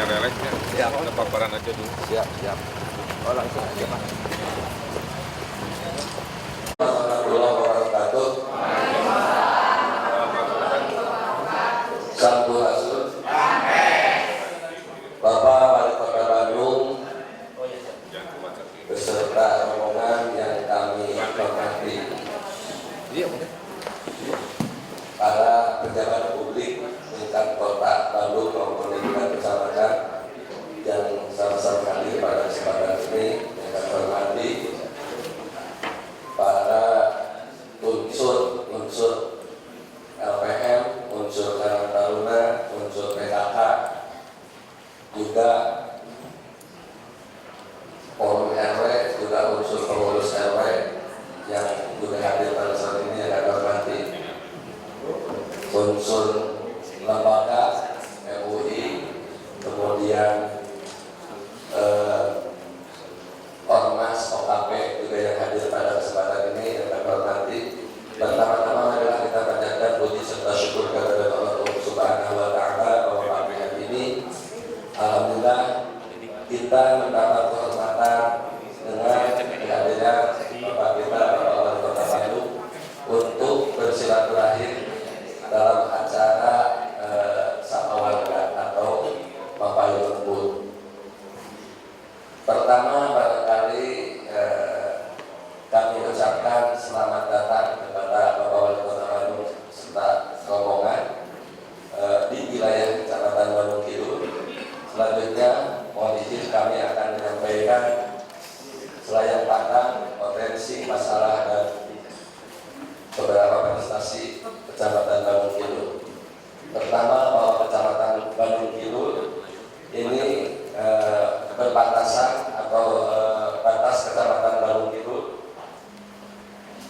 relesnya. Siap. Kita paparan aja dulu. Siap, siap. Oh, langsung aja, Pak. Warahmatullahi wabarakatuh. Sampurasun. Bapak Wali Kota Bandung beserta rombongan yang kami hormati, Iya, mungkin. para pejabat publik tingkat kota Bandung maupun tingkat kecamatan yang sama-sama hadir pada kesempatan ini, yang kami hormati, para unsur LPM, unsur Karang Taruna, unsur PKK, juga forum RW, juga unsur pengurus RW yang juga hadir pada saat ini, yang kami hormati, unsur lembaga MUI, kemudian Ormas OKP juga yang hadir pada kesempatan ini, yang kami hormati. Pertama-tama adalah kita panjatkan puji serta syukur kepada Allah Subhanahu wa Ta'ala bahwa pagi hari ini alhamdulillah kita mendapat kehormatan dengan hadirnya Bapak kita, Bapak Wali Kota Bandung, untuk bersilaturahim dalam acara Sapa Warga atau Mapayung Lembut. Pertama, barangkali kami ucapkan selamat datang kepada Bapak Wali Kota Bandung serta rombongan di wilayah Kecamatan Bandung Kidul. Selanjutnya, mohon izin kami akan menyampaikan selayang pandang potensi, masalah, dan beberapa prestasi Kecamatan Bandung Kidul. Pertama, bahwa Kecamatan Bandung Kidul ini berbatasan atau batas Kecamatan Bandung Kidul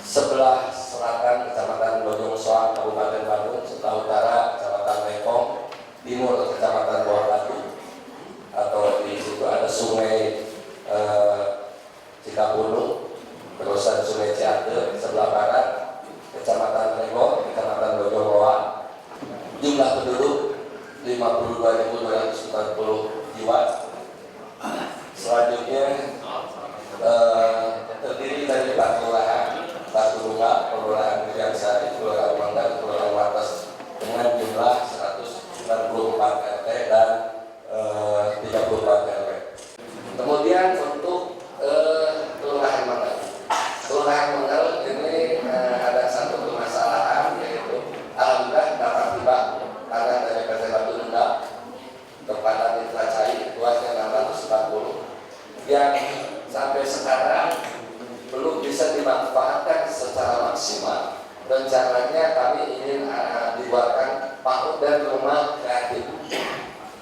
sebelah selatan Kecamatan Bojong Soang Kabupaten Bandung, sebelah utara Kecamatan Lekong, timur Kecamatan Bawah Batu, atau di situ ada Sungai Cikapundung, terusan Sungai Ciater, sebelah barat Kecamatan Rego, Kecamatan Bojong Loa. Jumlah penduduk 52.240 jiwa. Selanjutnya terdiri dari 4 kelurahan: Batu Bunga, Kelurahan Wijangsari, Kelurahan Manggar, Kelurahan Wates, dengan jumlah 194 RT dan 34 RW. Kemudian untuk Kelurahan Manggar. Kelurahan Manggar ini ada satu permasalahan, yaitu alhamdulillah dapat tiba tanah dari PT Batu Nunggal kepada Mitra Cai luasnya 640 yang sampai sekarang belum bisa dimanfaatkan secara maksimal. Rencananya kami ingin dibuatkan PAUD dan rumah kreatif.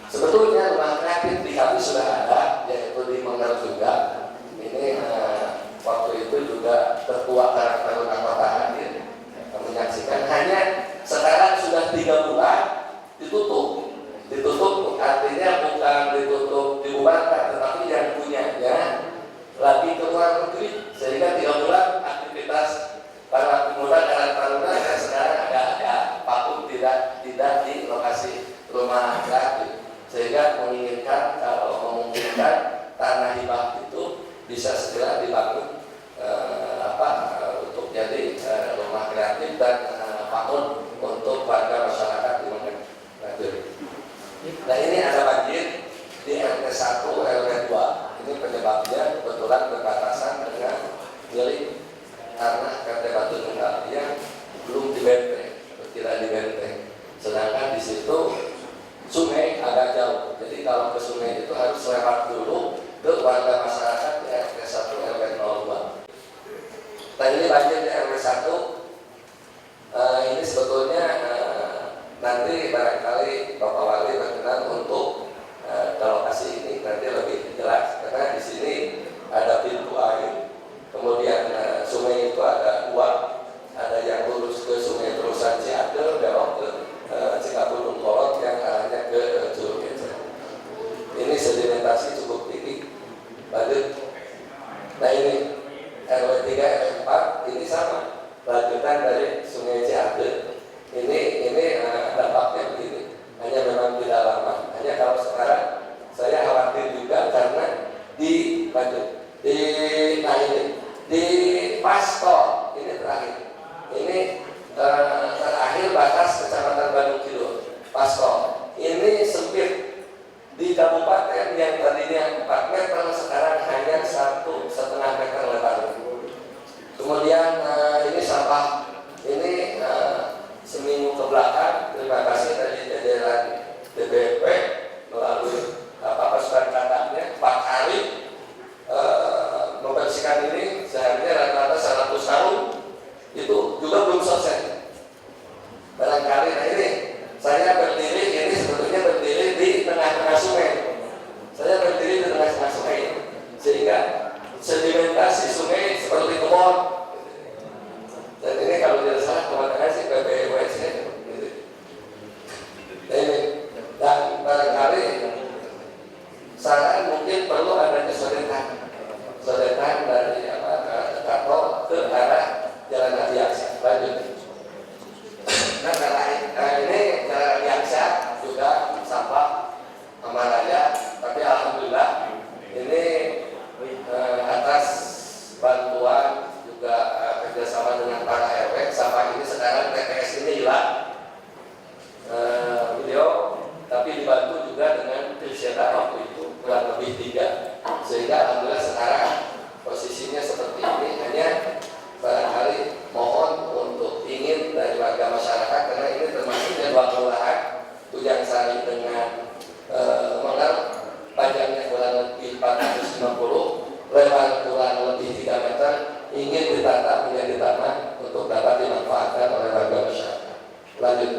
Sebetulnya rumah kreatif di kami sudah ada, yaitu di Manggar juga. Ini waktu itu juga Ketua Karang Taruna Kota hadir menyaksikan. Hanya sekarang sudah 3 bulan ditutup. Artinya bukan ditutup dibubarkan, tetapi yang punyanya lagi ke luar negeri, sehingga 3 bulan aktivitas para pemuda Karang Taruna yang sekarang ada vakum, tidak di lokasi rumah kreatif, sehingga menginginkan kalau memungkinkan tanah hibah itu bisa segera dibangun untuk jadi rumah kreatif dan bangun untuk warga masyarakat di Manggar. Nah, ini ada banjir di RT 1 RW 2. Ini penyebabnya kebetulan berbatasan dengan milik tanah PT Batu Nunggal yang belum dibenteng, tidak dibenteng. Sedangkan di situ sungai agak jauh. Jadi kalau ke sungai itu harus lewat dulu ke warga masyarakat di RT 1 RW 02. Nah, ini banjir di RW 1. Ini sebetulnya nanti barangkali Bapak Wali berkenan untuk ke lokasi ini nanti lebih jelas, karena di sini ada pintu air, kemudian sungai itu ada 2, ada yang lurus ke Sungai Terusan Ciater, belok ke Cikapundung Kolot yang arahnya ke Curug Ecer. Ini sedimentasi cukup tinggi. Lanjut. Nah, ini RW 3 RW 4 ini sama, lanjutan dari Sungai Ciater. Ini dampaknya begini, hanya memang tidak lama. Hanya kalau sekarang saya khawatir juga karena di di Pasto ini terakhir, ini terakhir batas Kecamatan Bandung Kidul, Pasto ini sempit di kabupaten yang tadinya 4 meter sekarang hanya 1,5 meter lebar. Kemudian ini sampah ini seminggu ke belakang, terima kasih dari jajaran DPP melalui pasukan katanya 4 kali membersihkan ini, seharusnya rata-rata 100 tahun itu juga belum selesai. Barangkali nah ini saya berdiri, ini sebetulnya berdiri di tengah-tengah sungai. Saya berdiri di tengah-tengah sungai, sehingga sedimentasi sungai seperti kebon. Dan ini kalau tidak salah kemana sih BPWC gitu. Ini dan barangkali saran mungkin perlu adanya sodetan dari kantor ke arah Jalan Adiaksa. Lanjut. Nah ini Jalan Adiaksa juga sampah Amaraya, tapi alhamdulillah ini atas bantuan juga kerjasama dengan para RW, sampah ini sekarang TPS ini hilang. Beliau tapi dibantu juga dengan Triseta waktu itu kurang lebih 3, sehingga alhamdulillah sekarang posisinya seperti ini. Hanya barangkali mohon untuk ingin dari warga masyarakat, karena ini termasuknya 2 kelurahan Tujang Sari dengan Mengar, panjangnya kurang lebih 450, lebar kurang lebih 3 meter, ingin ditata menjadi taman untuk dapat dimanfaatkan oleh warga masyarakat. Lanjut.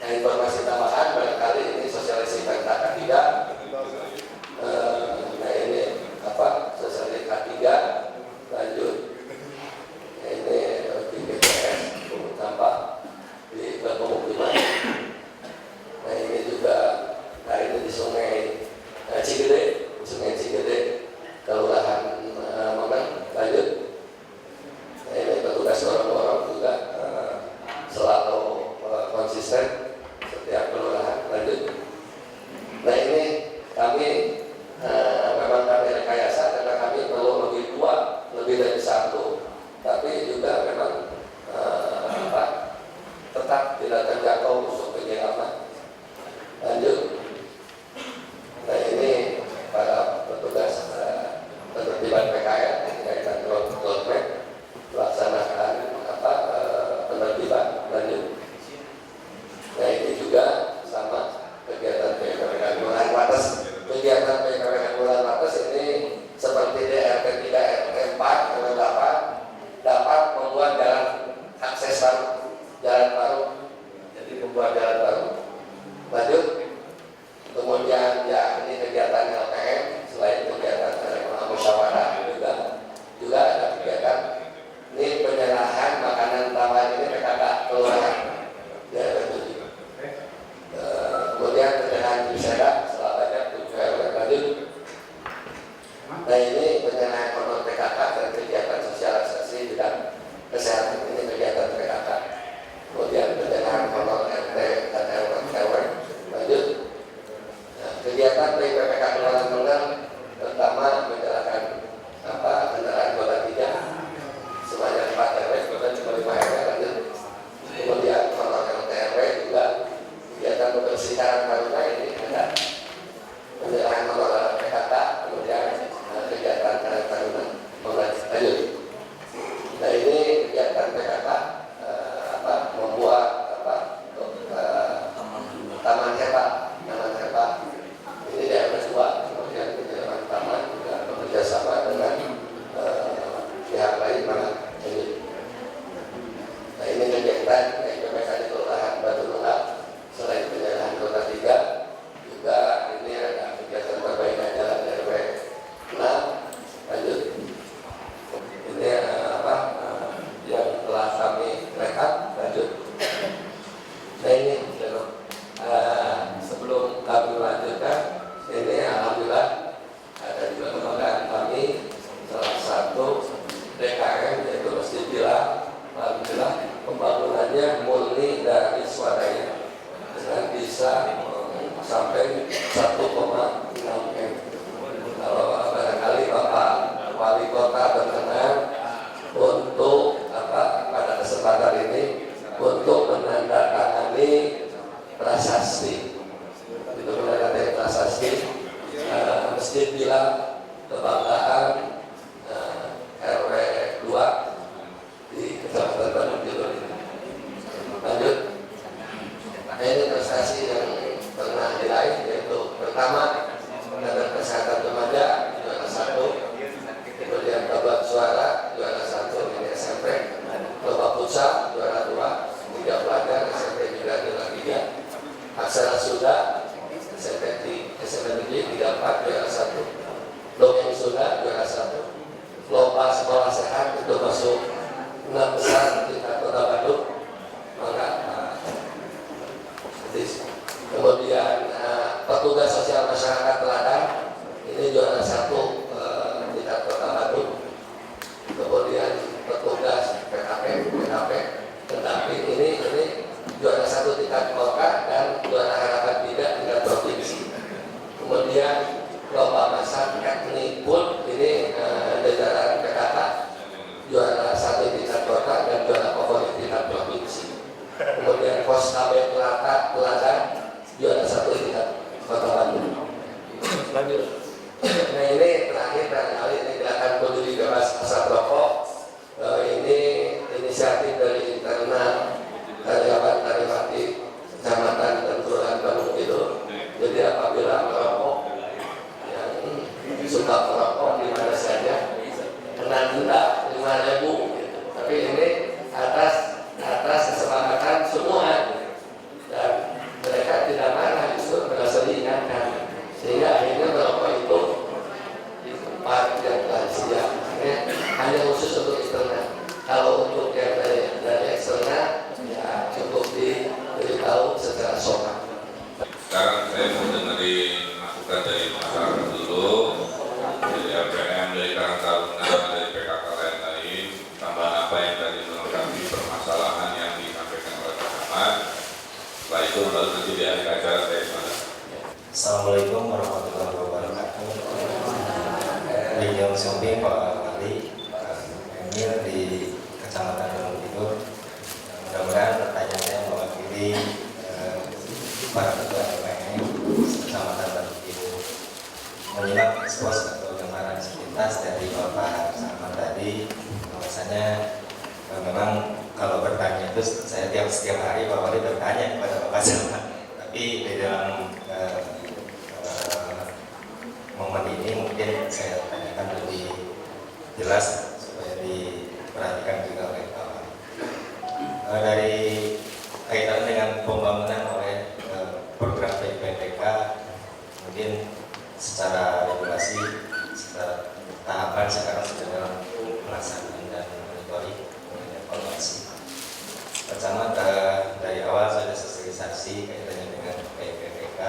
Nah, informasi tambahan barangkali ini sosialisasi K3. Nah ini sosialisasi K3. Lanjut. Nah, ini di BPS tampak di pemukiman. Nah ini juga, nah ini di Sungai Cigede, Kelurahan Menang. Lanjut. Nah ini petugas dorong-dorong juga selalu konsisten setiap kelurahan. Lanjut. Nah ini kami memang kami rekayasa karena kami perlu lebih dari 1, tapi juga memang tetap tidak terjangkau untuk penyiraman. Lanjut. Nah ini para petugas penertiban PKL kaitan roadmap melaksanakan penertiban. Lanjut. Nah ini juga sama kegiatan PKWK Kelurahan Wates. Kegiatan PKWK Kelurahan Wates ini seperti di RT 3, RT 4, RT 8 dapat membuat jalan akses baru, jalan baru. Jadi membuat jalan baru. Lanjut. Kemudian ya ini kegiatan LPM, selain kegiatan musyawarah juga ada kegiatan ini penyerahan makanan tambahan ini PKK kelurahan. Ya betul. Kemudian penyerahan Triseta setelah banyak 7 RW. Lanjut. Nah ini penyerahan honor PKK dan kegiatan sosialisasi bidang kesehatan, ini kegiatan PKK. Kemudian penyerahan honor RT dan RW. Lanjut. Nah, kegiatan PPK Kelurahan Menang pertama menyerahkan kendaraan roda 3 sebanyak 4 RW dan cuma 5 RW. Lanjut. Kemudian bahwa sekolah sehat itu masuk 6 besar tingkat Kota Bandung. Maka kemudian petugas sosial masyarakat teladan ini juara 1 tingkat Kota Bandung. Kemudian petugas PKP pendamping ini juara 1 tingkat kota dan juara harapan 3 tingkat provinsi. Kemudian lomba masak etnik pun ini jajaran PKK juara 1 tingkat kota dan juara favorit tingkat provinsi. Kemudian Postabek Teladan juara 1 tingkat Kota Bandung. Lanjut. Nah ini terakhir barangkali ini gerakan peduli bebas asap rokok. Ini inisiatif dari internal karyawan Karimati Kecamatan dan Kelurahan Bandung itu. Jadi apabila merokok yang suka merokok di mana saja kena denda 5.000 gitu. Tapi ini atas kesepakatan semua dan mereka tidak marah, justru merasa diingatkan sehingga akhirnya merokok itu di tempat yang telah disediakan hanya khusus untuk eksternal. Kalau untuk yang dari eksternal ya cukup diberitahu secara sopan. Sekarang saya mau dengerin masukan dari masyarakat dulu, dari LPM, dari Karang Taruna, dari PKK lain-lain, tambahan apa yang tadi melengkapi permasalahan yang disampaikan oleh Pak Ahmad. Setelah itu baru nanti di akhir acara saya sampaikan. Assalamualaikum warahmatullahi wabarakatuh. Beliau Samping Pak Wali Emil di Kecamatan Gunung Kidul. Mudah-mudahan pertanyaan saya mewakili para ketua LPM Kecamatan Gunung Kidul. Menyimak ekspos atau gambaran sepintas dari Bapak Ahmad tadi, bahwasanya memang kalau bertanya itu saya setiap hari Pak Wali bertanya kepada Bapak Ahmad. Tapi di dalam momen ini mungkin saya tanyakan lebih jelas supaya diperhatikan juga oleh Pak Wali. Dari kaitan dengan pembangunan oleh program PPK, mungkin secara regulasi, secara tahapan sekarang sudah dalam pelaksanaan dan monitoring dan evaluasi. Pertama dari awal sudah sosialisasi kaitannya dengan PPK,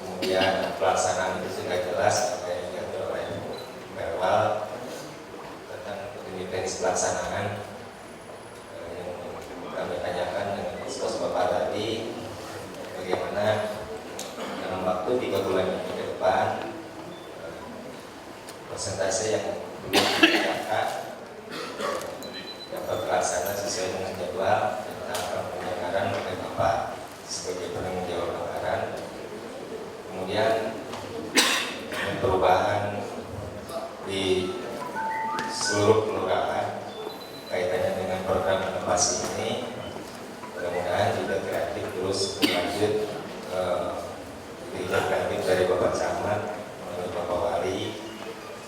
kemudian pelaksanaan itu sudah jelas apa yang diatur oleh verbal tentang teknis pelaksanaan yang kami tanyakan dengan ekspos Bapak tadi, bagaimana dalam waktu 3 bulan ini ke depan persentase yang belum dikerjakan dapat terlaksana sesuai dengan jadwal dan tahapan penyelenggaraan oleh Bapak sebagai penanggung jawab anggaran. Kemudian perubahan di seluruh kelurahan kaitannya dengan program inovasi ini, mudah-mudahan juga kreatif terus berlanjut kreatif dari Bapak Camat melalui Bapak Wali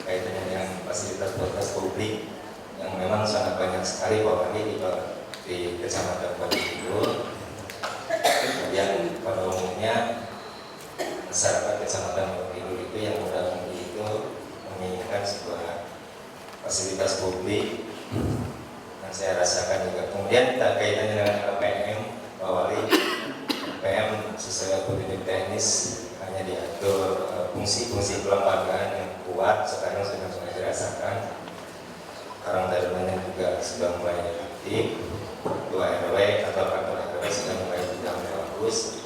kaitannya dengan fasilitas publik yang memang sangat banyak sekali Pak Wali di Kecamatan Gunung Kidul. Kemudian pada umumnya masyarakat Kecamatan Gunung Kidul itu yang mudah itu menginginkan sebuah fasilitas publik yang saya rasakan juga. Kemudian kaitannya dengan LPM, Pak Wali, LPM sesuai petunjuk teknis hanya diatur fungsi-fungsi kelembagaan yang kuat sekarang sudah mulai dirasakan. Karang Tarunanya juga sudah mulai aktif, ketua RW atau kantor RW sudah mulai berjalan bagus.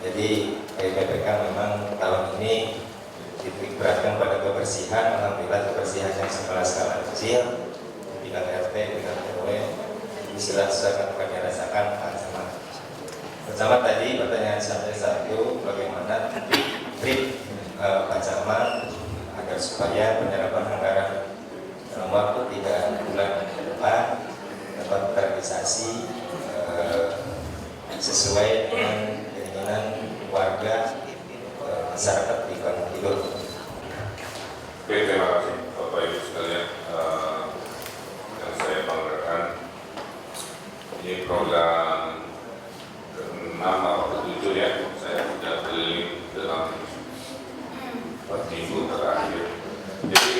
Jadi PPK memang tahun ini titik beratkan pada kebersihan. Alhamdulillah kebersihan yang skala kecil, tingkat RT, tingkat RW, ini sudah kami rasakan Pak Camat. Pak Camat tadi pertanyaan saya satu, bagaimana trik Pak Camat agar supaya penyerapan anggaran dalam waktu 3 bulan ke depan dapat terrealisasi sesuai dengan keinginan warga masyarakat di Gunung Kidul. Oke, terima kasih Bapak Ibu sekalian. Yang saya banggakan ini program ke-6 atau ke-7 ya. Saya sudah keliling dalam 4 minggu terakhir. Jadi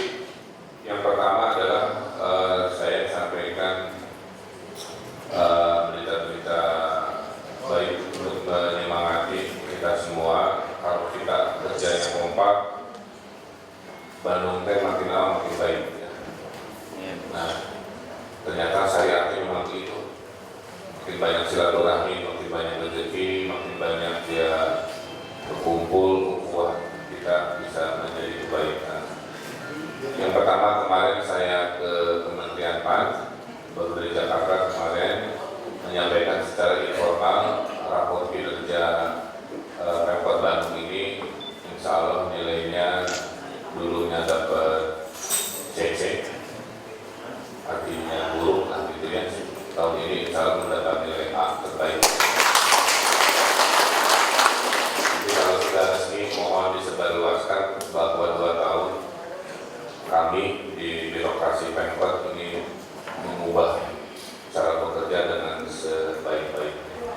makin banyak silaturahmi, makin banyak rezeki, makin banyak dia berkumpul, ukhuwah kita bisa menjadi kebaikan. Yang pertama, kemarin saya ke Kementerian PAN, baru dari Jakarta kemarin, menyampaikan secara informal rapor kinerja Pemkot Bandung ini, insya Allah nilainya dulunya dapat CC, artinya buruk lah gitu ya. Tahun ini insya Allah mendapat nilai A terbaik. Jadi kalau sudah resmi, mohon disebarluaskan bahwa 2 tahun kami di birokrasi Pemkot ini mengubah cara bekerja dengan sebaik-baiknya.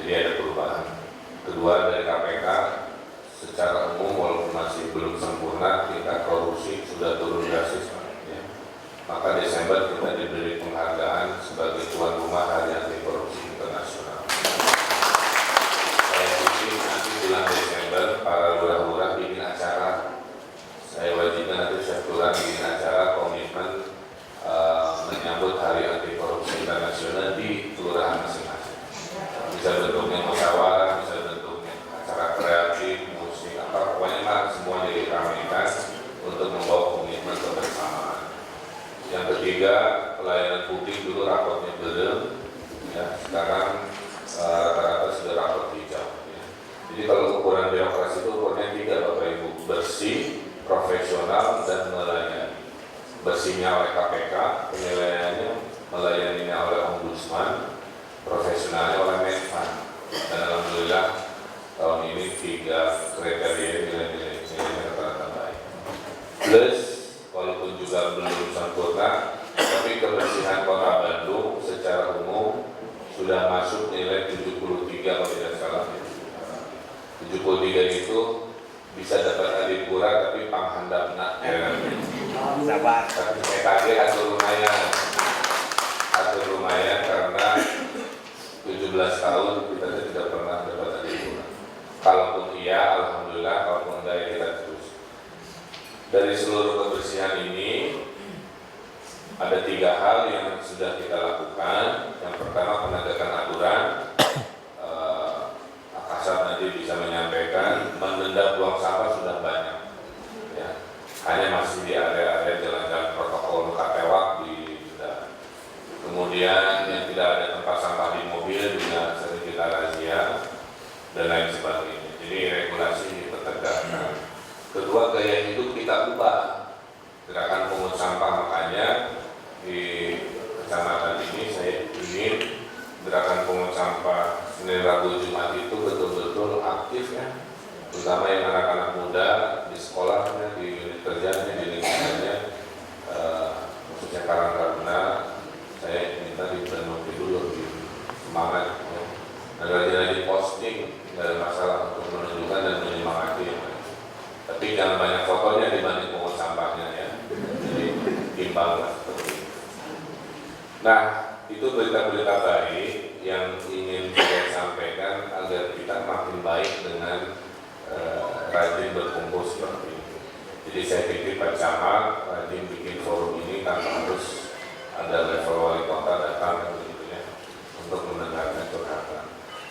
Jadi ada perubahan. Kedua, dari KPK secara umum walaupun masih belum sempurna, tingkat korupsi sudah turun drastis. Ya. Maka Desember kita diberi penghargaan sebagai tuan rumah Hari Anti Korupsi Internasional. Saya pikir nanti bulan Desember para lurah-lurah bikin acara. Saya wajibkan nanti Chef Lurah bikin acara komitmen menyambut Hari Anti Korupsi Internasional di kelurahan masing-masing. Bisa bentuknya musyawarah, bisa bentuknya acara kreatif, musik, apa pokoknya mah semua diramaikan untuk membawa komitmen kebersamaan. Yang ketiga, pelayanan publik dulu rapotnya belum, ya sekarang rata-rata sudah rapot hijau. Ya. Jadi kalau ukuran birokrasi itu ukurnya 3 Bapak Ibu, bersih, profesional, dan melayani. Bersihnya oleh KPK, penilaiannya melayaninya oleh Ombudsman, profesionalnya oleh Menpan. Dan alhamdulillah tahun ini 3 kriteria nilai-nilainya rata-rata baik. Plus, walaupun juga belum sempurna, tapi kebersihan Kota Bandung secara umum sudah masuk nilai 73 kalau tidak salah. 73 itu bisa dapat adipura tapi panghandapna. Sabar. Tapi saya kaget atur lumayan karena 17 tahun kita tidak pernah dapat adipura. Kalaupun iya, alhamdulillah. Kalaupun enggak, ya kita terus. Dari seluruh kebersihan ini ada 3 hal yang sudah kita lakukan. Yang pertama, penegakan aturan. Akasar nanti bisa menyampaikan, mendenda buang sampah sudah banyak. Ya. Hanya masih di area-area jalan-jalan protokol Katewak di Jeddah. Kemudian yang tidak ada tempat sampah di mobil juga sering kita razia dan lain sebagainya. Jadi regulasi dipertegakkan. Kedua, gaya hidup kita ubah. Gerakan pungut sampah, makanya di kecamatan ini saya ingin gerakan pungut sampah Senin, Rabu, Jumat itu betul-betul aktif ya, terutama yang anak-anak muda di sekolahnya, di unit kerjanya, di lingkungannya, khususnya Karang Taruna. Saya minta dipenuhi dulu, semangat ya. Dan rajin-rajin posting, tidak ada masalah untuk menunjukkan dan menyemangati ya. Tapi jangan banyak fotonya dibanding pungut sampahnya ya, jadi timbang lah seperti itu. Nah, itu berita-berita baik yang ingin saya sampaikan agar kita makin baik dengan rajin berkumpul seperti itu. Jadi saya pikir Pak Camat rajin bikin forum ini tanpa harus ada level wali kota datang begitu ya, untuk mendengarkan curhatan.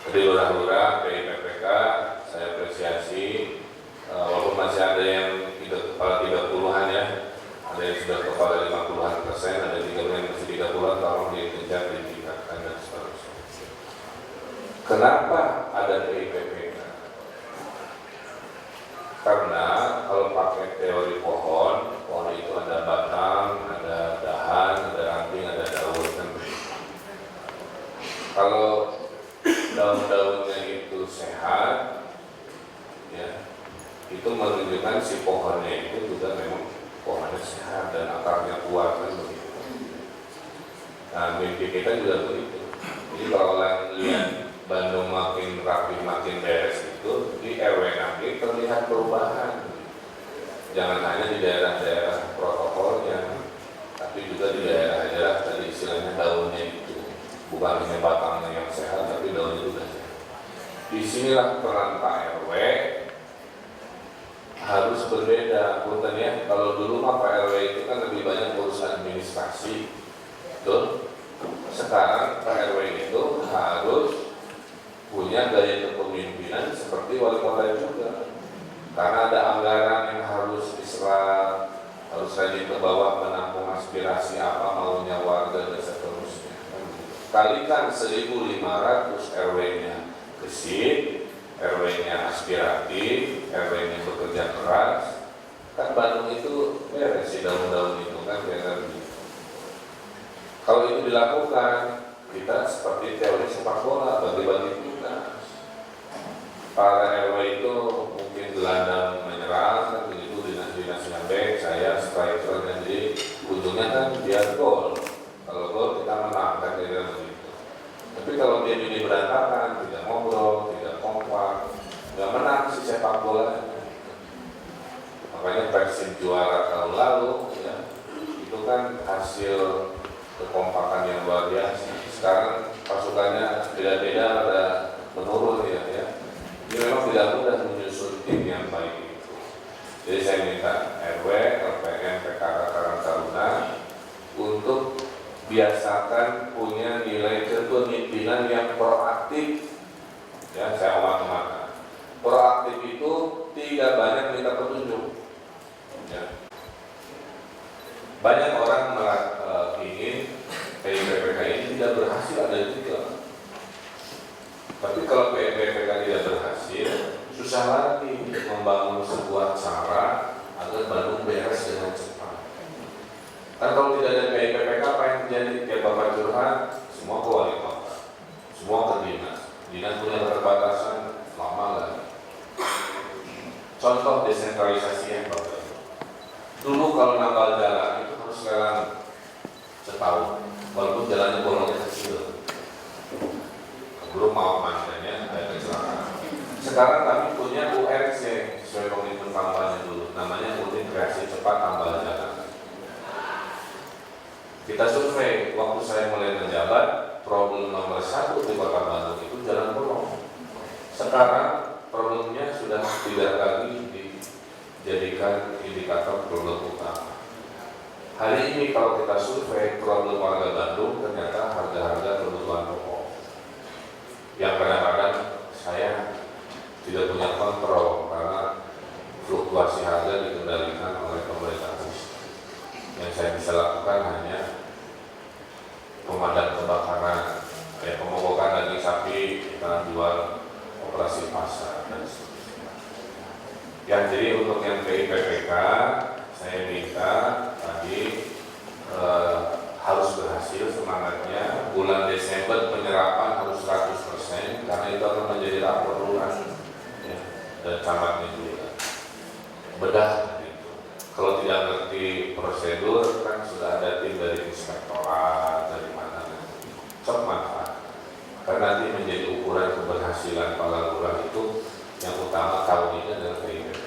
Jadi lurah-lurah PPK saya apresiasi, walaupun masih ada yang kepala 30-an ya, ada yang sudah kepala 50-an%, ada juga yang masih 30-an, tolong dikejar, ditingkatkan dan seterusnya. Kenapa ada PIPPK? Karena kalau pakai teori pohon itu ada batang, ada dahan, ada ranting, ada daun kan. Kalau daun-daunnya itu sehat, ya, itu menunjukkan si pohonnya itu juga memang pohonnya sehat dan akarnya kuat kan begitu. Nah, mimpi kita juga begitu. Jadi kalau lihat Bandung makin rapi, makin beres itu, di RW nanti terlihat perubahan. Jangan hanya di daerah-daerah protokolnya, tapi juga di daerah-daerah tadi istilahnya daunnya itu, bukan hanya batangnya yang sehat, tapi daunnya juga sehat. Disinilah peran Pak RW harus berbeda, punten ya. Kalau dulu mah Pak RW itu kan lebih banyak urus administrasi, betul. Sekarang Pak RW nanti ke bawah menampung aspirasi apa maunya warga dan seterusnya. Kalikan 1.500 RW-nya gesit, RW-nya aspiratif, RW-nya bekerja keras, kan Bandung itu beres si daun-daun itu kan biasa begitu. Kalau itu dilakukan, kita seperti teori sepak bola, bagi-bagi tugas. Para RW itu mungkin gelandang menyerang, begitu dinas-dinas yang baik, saya striker, jadi ujungnya kan dia gol. Kalau gol kita menang kan kira begitu. Tapi kalau tim ini berantakan, tidak ngobrol, tidak kompak, nggak menang si sepak bola. Makanya Persib juara tahun lalu, ya, itu kan hasil kekompakan yang luar biasa. Sekarang pasukannya beda-beda, ada menurun ya. Ini memang tidak mudah menyusun tim yang baik itu. Jadi saya minta RW, LPM, PKK Karang Taruna untuk biasakan punya nilai kepemimpinan yang proaktif. Ya, saya ulang-ulang. Proaktif itu tidak banyak minta petunjuk. Ya. Banyak orang ingin PIPPK ini tidak berhasil ada di tiga. Tapi kalau PIPPK tidak berhasil, susah lagi membangun sebuah cara agar Bandung beres dengan cepat. Kan kalau tidak ada PIPPK apa yang terjadi? Tiap bapak curhat, semua ke wali kota, semua ke dinas. Dinas punya keterbatasan, lama lagi. Contoh desentralisasi yang bagus. Dulu kalau nambah jalan itu harus sekarang setahun, walaupun jalannya bolongnya kecil. Belum mau mantannya ada kecelakaan. Sekarang kami punya URC sesuai komitmen kampanye dulu, namanya unit reaksi cepat tambal jalan. Kita survei waktu saya mulai menjabat, problem nomor 1 di Kota Bandung itu jalan bolong. Sekarang problemnya sudah tidak lagi dijadikan indikator problem utama. Hari ini kalau kita survei problem warga Bandung, ternyata harga-harga kebutuhan pokok yang kadang-kadang saya tidak punya kontrol karena fluktuasi harga dikendalikan oleh pemerintah pusat. Yang saya bisa lakukan hanya pemadam kebakaran, pemogokan daging sapi, kita jual operasi pasar dan seterusnya. Yang jadi untuk yang PIPPK saya minta tadi harus berhasil semangatnya. Bulan Desember penyerapan harus 100% karena itu akan menjadi rapor lurah ya, dan camatnya juga. Bedah gitu. Kalau tidak ngerti prosedur kan sudah ada tim dari inspektorat dari mana, cok manfaat. Karena nanti menjadi ukuran keberhasilan para lurah itu yang utama tahun ini adalah PIPPK.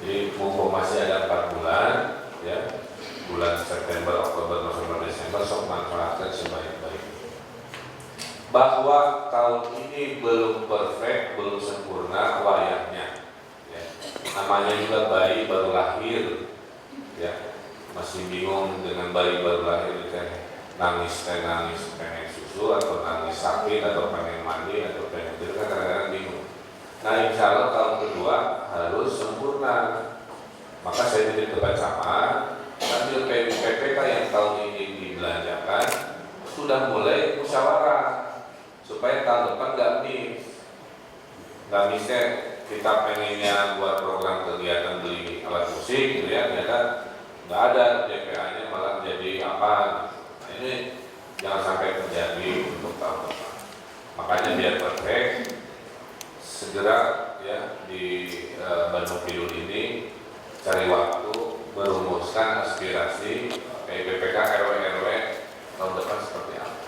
Jadi mumpung masih ada 4 bulan ya. Bulan September, Oktober, November, Desember, sok manfaatkan sebaik-baiknya. Bahwa tahun ini belum perfect, belum sempurna wayahnya. Ya. Namanya juga bayi baru lahir, ya masih bingung dengan bayi baru lahir nangis pengen susu atau nangis sakit atau pengen mandi atau pengen tidur kan kadang-kadang bingung. Nah insya Allah tahun kedua harus sempurna. Maka saya titip kepada camat. Hasil PIPPK yang tahun ini dibelanjakan sudah mulai musyawarah supaya tahun depan nggak misnya kita pengennya buat program kegiatan beli alat musik gitu ya, ternyata nggak ada DPA-nya malah jadi apa. Nah, ini jangan sampai terjadi untuk tahun depan. Makanya biar perfect segera ya di Bandung Kidul ini cari waktu merumuskan aspirasi PIPPK RW tahun depan seperti apa.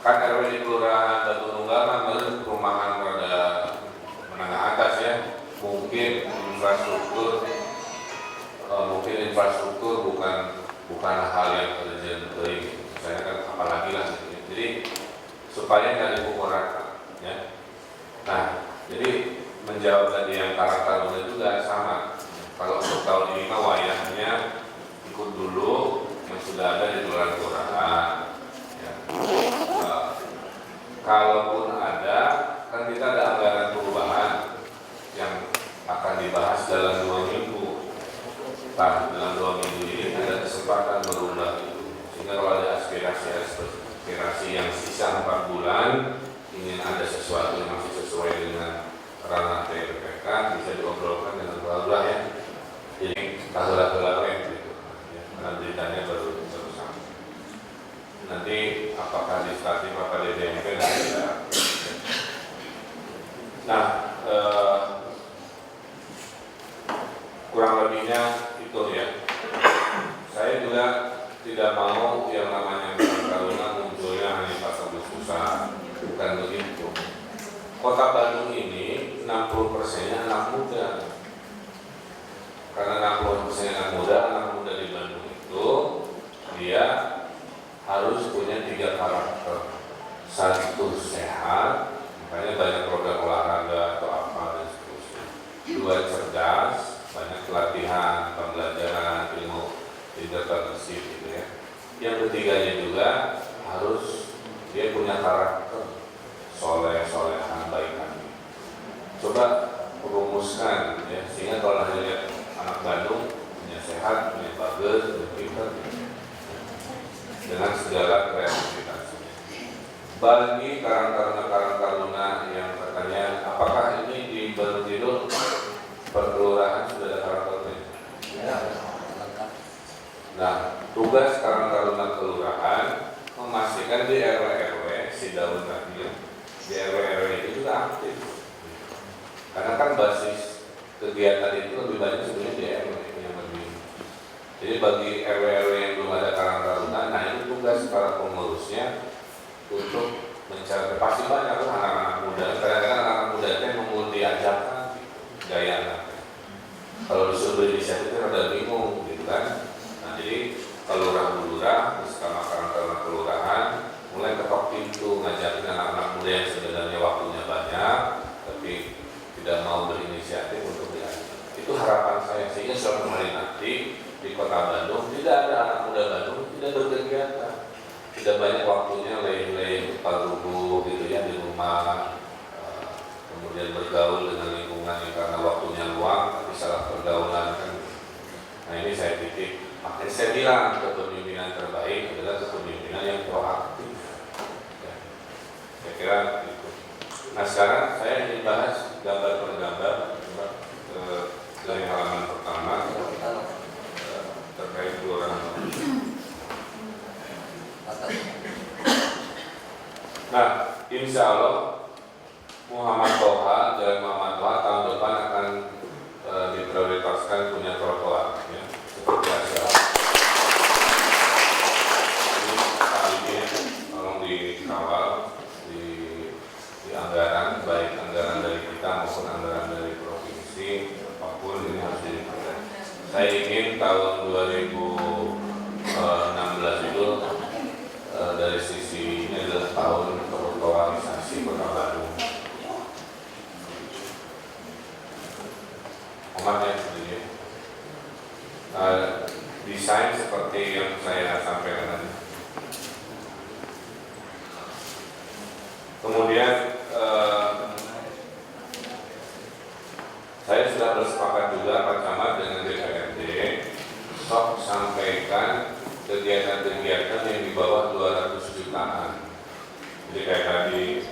Kan RW di Kelurahan Batu Nunggal kan perumahan pada menengah atas ya, mungkin infrastruktur bukan hal yang urgent. Saya kan apalagi lah gitu. Jadi supaya nggak dipukul rata ya. Nah jadi menjawab tadi yang Karang Taruna juga sama. Kalau untuk tahun ini wayahnya ikut dulu yang sudah ada di kelurahan. Ya. Kalaupun ada, kan kita ada anggaran perubahan yang akan dibahas dalam 2 minggu. Nah, dalam 2 minggu ini aspirasi yang sisa 4 bulan ingin ada sesuatu yang masih sesuai dengan ranah TPPK bisa diobrolkan dengan keluarga ya. Jadi tahura-tahura gitu. Ya, karena beritanya baru sampai. Nanti apakah legislatif apa DPMP nanti kita. Nah, kurang lebihnya itu ya. Saya juga tidak mau yang namanya Taruna munculnya hanya pas Agustusan, bukan begitu. Kota Bandung ini 60%-nya anak muda. Karena 60% anak muda di Bandung itu dia harus punya 3 karakter. 1 sehat, makanya banyak program olahraga atau apa dan seterusnya. 2 cerdas, banyak pelatihan, pembelajaran, ilmu entrepreneurship gitu ya. Yang ketiganya juga harus dia punya karakter solehan baik hati. Coba rumuskan ya, sehingga kalau ada lihat anak Bandung punya sehat, punya bagus, punya pintar dengan segala kreativitasnya. Bagi karang taruna yang katanya apakah ini di Bandung Kidul perkelurahan sudah ada karang taruna? Ya. Nah, tugas karang taruna kelurahan memastikan di RW si Daun tadi di RW itu juga aktif. Karena kan basis kegiatan itu lebih banyak sebenarnya di RW yang lebih. Jadi bagi RW yang belum ada karang taruna, nah ini tugas para pengurusnya untuk mencari, pasti banyak kan anak-anak muda. Kadang-kadang anak muda itu mau diajarkan gaya anaknya. Kalau disuruh berinisiatif itu rada bingung gitu kan. Nah jadi lurah bersama karang taruna kelurahan mulai ketok pintu ngajakin anak-anak muda yang sebenarnya waktunya banyak tapi tidak mau berinisiatif untuk diajar. Itu harapan saya sehingga suatu hari nanti di Kota Bandung tidak ada anak muda Bandung tidak berkegiatan, tidak banyak waktunya leleh parugu gitu ya di rumah, kemudian bergaul dengan lingkungan yang karena waktunya luang tapi salah pergaulan kan. Nah ini saya titip, makanya saya bilang kepemimpinan terbaik adalah kepemimpinan yang proaktif. Ya, saya kira itu. Nah sekarang saya ingin bahas gambar per gambar dari halaman pertama terkait kelurahan. Nah, insya Allah Muhammad Toha tahun depan akan diprioritaskan punya trotoar, ya, seperti Asia. Ini kali ini tolong dikawal di anggaran, baik anggaran dari kita maupun anggaran dari provinsi, apapun ini harus diperhatikan. Saya ingin tahun 2016 itu dari sisi ini adalah tahun trotoarisasi Kota Bandung. Umatnya sendiri. Desain seperti yang saya sampaikan tadi. Kemudian saya sudah bersepakat juga Pak Camat dengan DPRD sok sampaikan kegiatan-kegiatan yang di bawah 200 jutaan. Jadi kayak tadi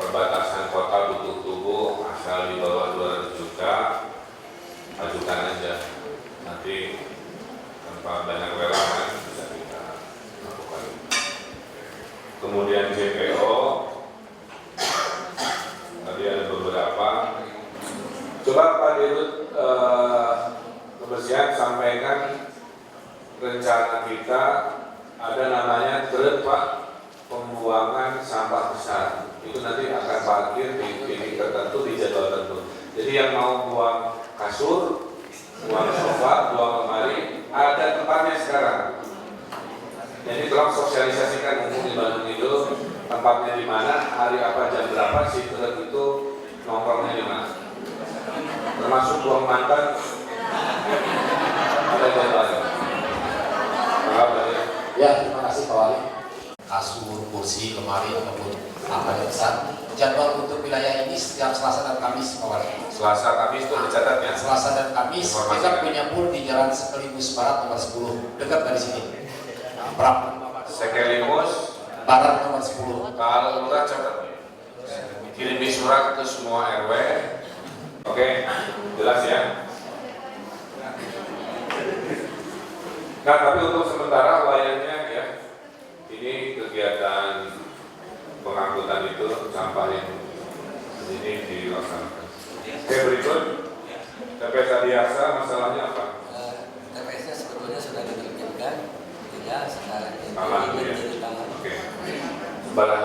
perbatasan kota butuh tubuh asal di bawah 200 juta ajukan aja. Nanti tanpa banyak relawan bisa kita lakukan. Kemudian JPO tadi ada beberapa. Coba Pak Dirut kebersihan sampaikan rencana kita ada namanya truk Pak pembuangan sampah besar. Itu nanti akan parkir di titik tertentu di jadwal tertentu. Jadi yang mau buang kasur, buang sofa, buang lemari ada tempatnya sekarang. Jadi tolong sosialisasikan umum di Bandung itu tempatnya di mana, hari apa, jam berapa, si truk itu nongkrongnya di mana. Termasuk buang mantan ada jadwalnya. Ya, terima kasih Pak Wali. Kasur, kursi, lemari ataupun apa yang besar. Jadwal untuk wilayah ini setiap Selasa dan Kamis Pak Wali. Selasa, Kamis itu dicatatnya. Selasa dan Kamis kita punya pur di Jalan Sekeligus Barat nomor 10, dekat dari sini. Berapa? Sekelimus Barat nomor 10. kalau lurah catat kirimi surat ke semua RW. Oke, jelas ya. Nah, tapi untuk sementara layaknya ya, ini kegiatan pengangkutan itu sampah yang ini dilaksanakan. Oke, berikut TPS Adiaksa masalahnya apa? TPS-nya sebetulnya sudah ditertibkan, tidak sekarang ini Taman, ya. menjadi taman. Oke. Sebarang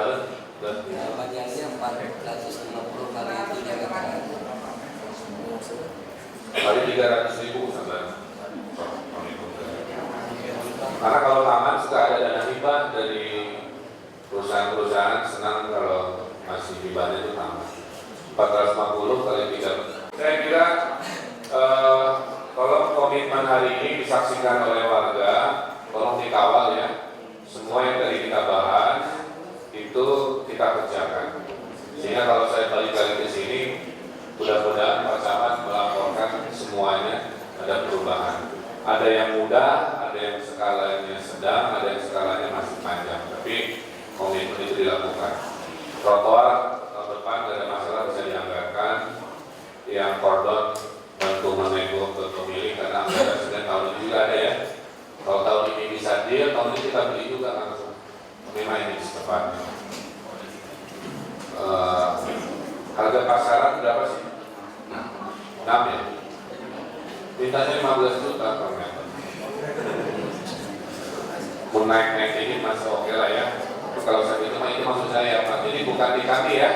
dan Panjangnya 450 kali itu dia katakan. kali 300.000 saudara. Karena kalau taman suka ada dana hibah dari perusahaan-perusahaan, senang kalau masih hibahnya itu taman. 450 kali 3. Saya kira tolong komitmen hari ini disaksikan oleh warga, tolong dikawal ya. Semua yang tadi kita bahas itu kita kerjakan. Sehingga kalau saya balik lagi ke sini, mudah-mudahan Pak Camat melaporkan semuanya ada perubahan. Ada yang mudah, ada yang skalanya sedang, ada yang skalanya masih panjang. Tapi komitmen itu dilakukan. Trotoar tahun depan tidak ada masalah, bisa dianggarkan. Yang kordon bantu menego ke pemilik karena anggaran sedang tahun ini juga ada ya. Kalau tahun ini bisa deal, tahun ini kita beli juga langsung. Memang ini secepatnya. Harga pasaran berapa sih? 6 ya? Mintanya 15 juta per meter. Pun naik-naik ini masih oke lah ya. Kalau saya itu maksud saya Pak. Jadi bukan di kami ya.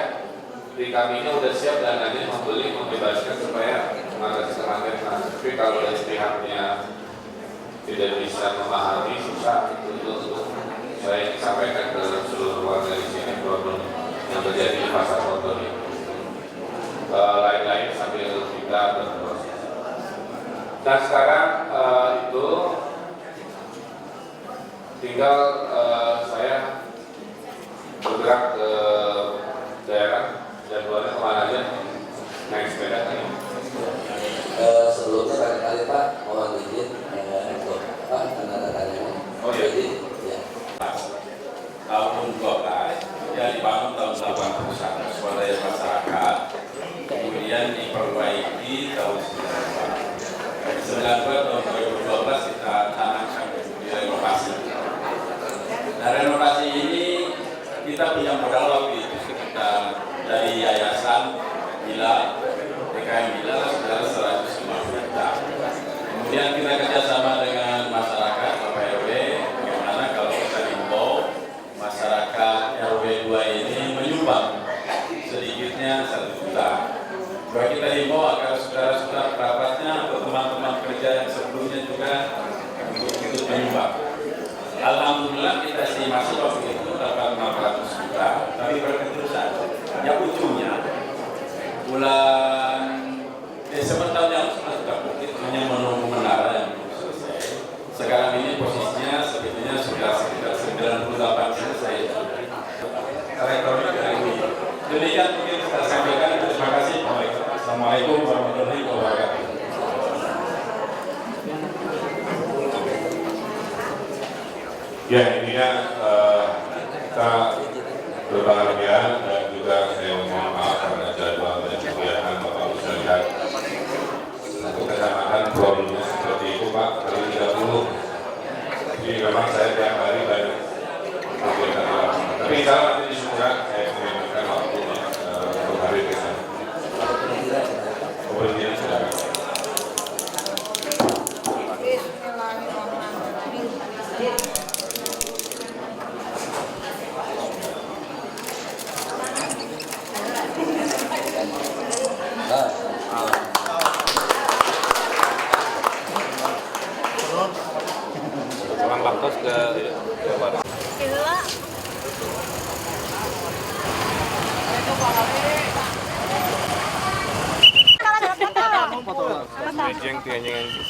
Di kami ini udah siap dananya membeli, membebaskan supaya mengatasi kemacetan. Tapi kalau dari pihaknya tidak bisa memahami, susah untuk saya sampaikan ke seluruh warga di sini problem yang terjadi di pasar motor ini. Lain-lain sambil kita berproses. Nah sekarang itu tinggal saya bergerak ke daerah, jadwalnya kemana aja? Naik sepeda kan? Sebelumnya barangkali Pak mohon izin untuk tanda tanya. Oh iya. Jadi, ya. Tahun 12 ya dibangun tahun 81 swadaya masyarakat, kemudian diperbaiki tahun 92 tahun 2012 kita tanamkan direnovasi. Nah renovasi ini kita punya modal waktu itu kita dari yayasan Bila PKM Bila sekitar 150 juta. Kemudian kita kerjasama dengan masyarakat Bapak RW, bagaimana kalau kita himbau masyarakat RW 2 ini menyumbang sedikitnya 1 juta. Bahwa kita himbau agar saudara-saudara kerabatnya atau teman-teman kerja yang sebelumnya juga untuk ikut menyumbang. Alhamdulillah kita estimasi waktu itu dapat 600 juta, tapi berketerusan. Yang ujungnya bulan Desember tahun yang lalu sudah bukit, hanya menunggu menara yang belum selesai. Sekarang ini posisinya sebetulnya sudah sekitar 98% selesai. Elektronik dari ini. Demikian mungkin kita sampaikan. Terima kasih. Assalamualaikum warahmatullahi wabarakatuh. Ya intinya kita berbahagia dan juga saya mohon maaf karena jadwal dan kegiatan Bapak bisa lihat untuk kecamatan problemnya seperti itu Pak kali 30. Jadi memang saya tiap hari banyak kegiatan di lapangan. Tapi insya Allah nanti di Surat saya mengingatkan waktu untuk hari ke sana. Kemudian sudah.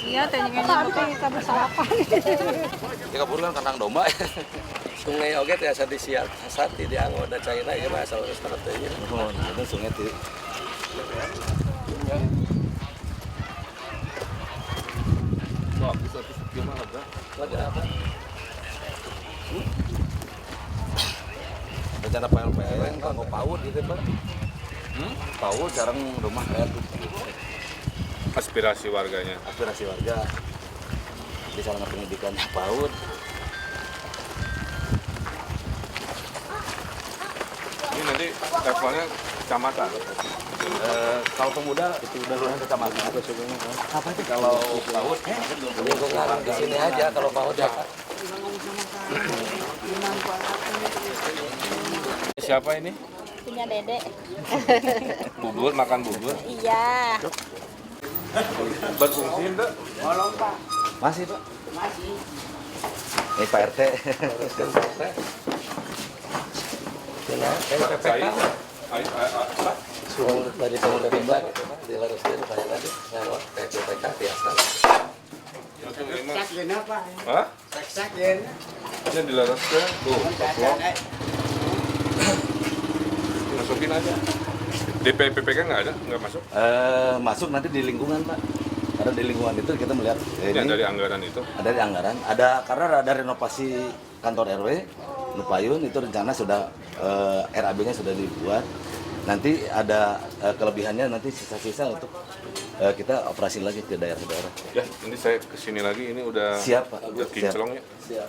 Iya, tenjengan kita bersarapan. Ya kebetulan kandang domba. Sungai oge teh asa disiasat di anggota China ieu mah asal start teh ieu. Oh, itu sungai teh. Wah, bisa gimana, Bro? Ada apa? rencana PLN kanggo PAUD gitu Pak. PAUD sekarang rumah kayak Aspirasi warganya. aspirasi warga di sarana pendidikan PAUD. Ini nanti levelnya kecamatan. Kalau pemuda itu udah lumayan kecamatan. Apa itu kalau PAUD? Lingkungan di sini aja kalau PAUD ya. Siapa ini? Punya Dede. Bubur, makan bubur. Iya. Berfungsi enggak? Masih Pak. Masih. Ini Pak RT. PPK. Apa? Suruh dari pemuda timbang dilaruskan saya tadi ngelot PPK biasa. Hah? Ini dilaraskan. Tuh, vlog. Masukin aja. Di PPK nggak ada? Nggak masuk? Masuk nanti di lingkungan Pak. Karena di lingkungan itu kita melihat Yang dari anggaran itu. ada di anggaran. Ada karena ada renovasi kantor RW Lupayun itu rencana sudah RAB-nya sudah dibuat. Nanti ada kelebihannya nanti sisa-sisa untuk kita operasi lagi ke daerah-daerah. Ya, nanti saya kesini lagi. Ini udah Siap, Pak. Udah Siap. kinclong ya. Siap.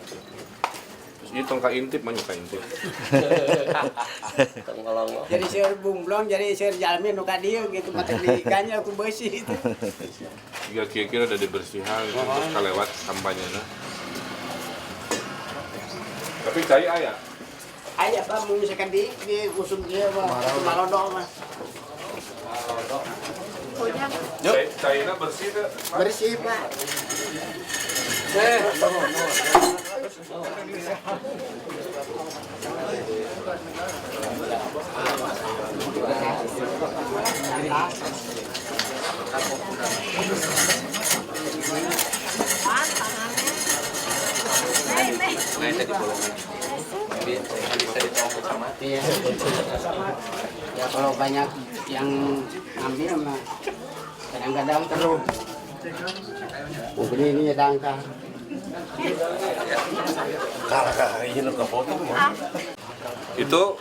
Terus ini tongkat intip, banyak intip. Tengolong. Jadi seur bunglong, jadi seur jalmi nu ka dieu gitu mata diganya aku bersih itu. Jika kira-kira udah dibersihan, itu terus kalewat kampanye nah. Tapi cai ayah. Aya Pak mun misalkan di usum dia mah malodok mah. Cairnya bersih tuh. Bersih Pak. Iya. Ya kalau banyak yang ambil mah kadang-kadang terus. Ini dangkal. Itu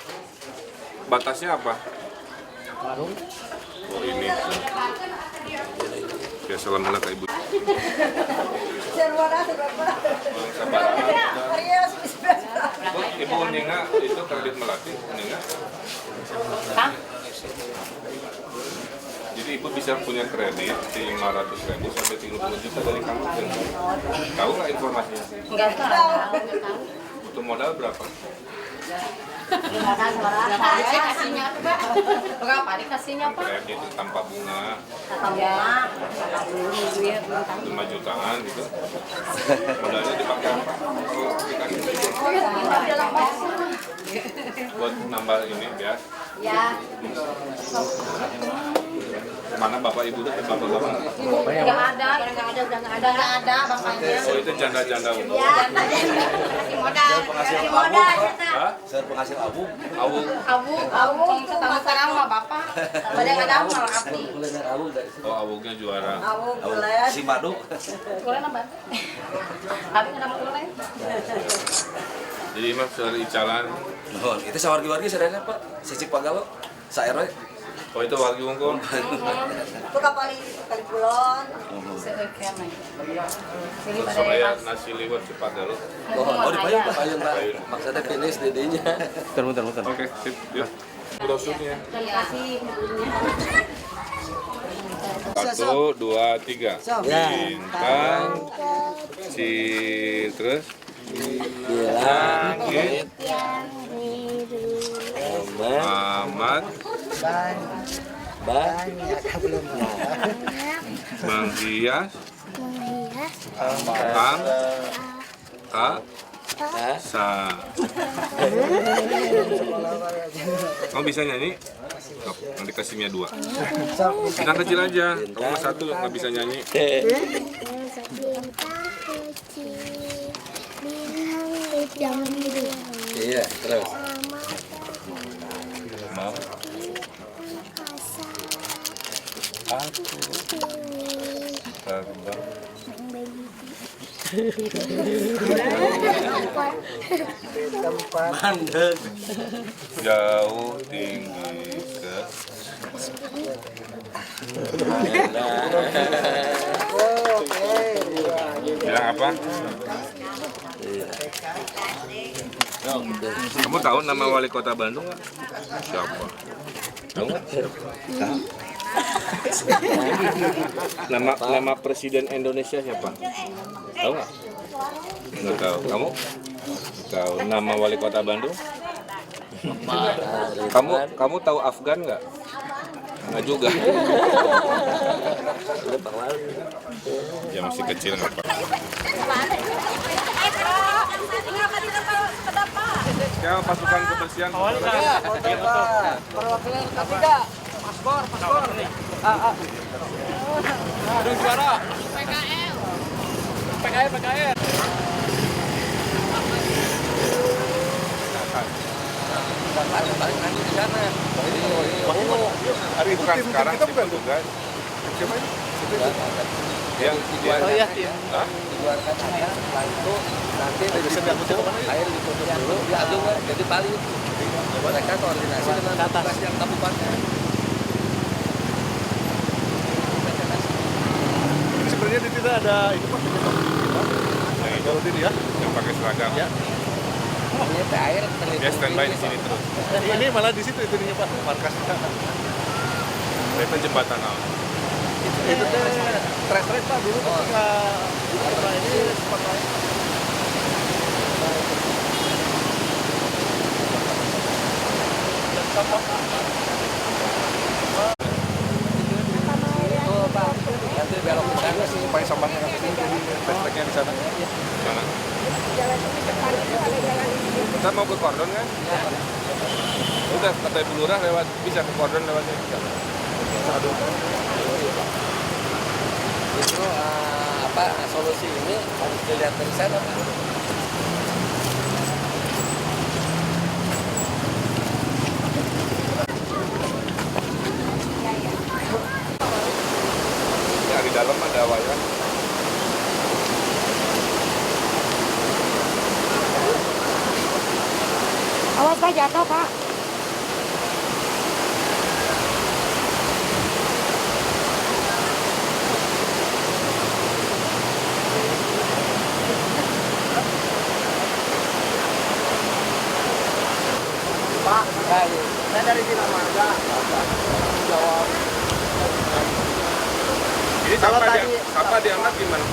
batasnya apa? Warung. Oh ini. Ya salam hendak ke ibu. Bu, Ibu Ninga itu kredit melati, Ninga. Jadi ibu bisa punya kredit di 500.000 sampai 30 juta dari kamu. Tahu nggak informasinya? Enggak tahu. Butuh modal berapa? Dikasihnya apa, Pak? Berapa dikasihnya, Pak? Kredit tanpa bunga Ya. 5 jutaan gitu. Modalnya dipakai apa? Oh, dikasih buat nambah ini ya. Ya. Mana bapak ibu tuh? Bapak-bapak? Enggak ada, udah enggak ada bapaknya. Oh itu janda-janda. Ya, kasih modal. Kasih modal kita. Hah? Saya penghasil abu. Abu, sekarang mah bapak. Pada enggak ada malah api. Kuliner abu dari sini. Oh awuknya juara. Abu Abu. kulen. Si Madu. Kulen apa? Abu enggak ada kulen. Jadi mah dari Icalan. Nuhun, itu sawargi-wargi sadayana Pak. Sicik Pagalo. Sa RW. Oh itu wargi wungkul. Itu kali kulon. Supaya nasi liwet cepat dulu. Oh, di Payun Pak. Payun Pak. Maksudnya finish didinya. Muter. Oke, sip. Yuk. Brosurnya. Terima kasih. 1, 2, 3. Bintang. Terus. Langit. Mamat. Bang Hias. Kang. Kak. Sa. Kamu bisa nyanyi? Stop. Nanti kasihnya 2. Yang kecil aja. Kamu 1 nggak bisa nyanyi. Iya, terus. Mau. Aku terbang Jauh tinggi ke bilang apa? Kamu tahu nama wali kota Bandung nggak? Siapa? Tahu nggak? Nama presiden Indonesia siapa? Tahu nggak? Nggak tahu. Kamu? Tahu nama wali kota Bandung? Kamu tahu Afgan nggak? Nggak juga. Ya masih kecil nggak apa. Ya pasukan kebersihan. Perwakilan ketiga. Paspor. Aduh juara. PKL. Nanti di sana. Hari bukan sekarang sih petugas. Siapa ini? Yang Hah? Dikeluarkan air, setelah itu nanti air ditutup dulu, diaduk jadi tali. Mereka koordinasi dengan petugas yang kabupaten. Sebenarnya di sini ada itu Pak. Nah, itu Ini ya. yang pakai seragam. Ya. Ini teh air Dia standby di sini terus. Ini malah di situ itunya Pak, markasnya. Itu jembatan awal. Itu teh trek Pak dulu ketika ini sempat naik. nanti belok ke sana sih. Supaya sampahnya nggak kesini, jadi treknya di sana. Mana? Kita mau ke Kordon kan? Udah kata Ibu Lurah lewat, bisa ke Kordon lewatnya. Itu solusi ini harus dilihat dari sana Pak. Ya di dalam ada wayang. Awas Pak, jatuh Pak. Pak, saya dari Bina Marga. Jawab. Ini Kalau sampah diangkat gimana?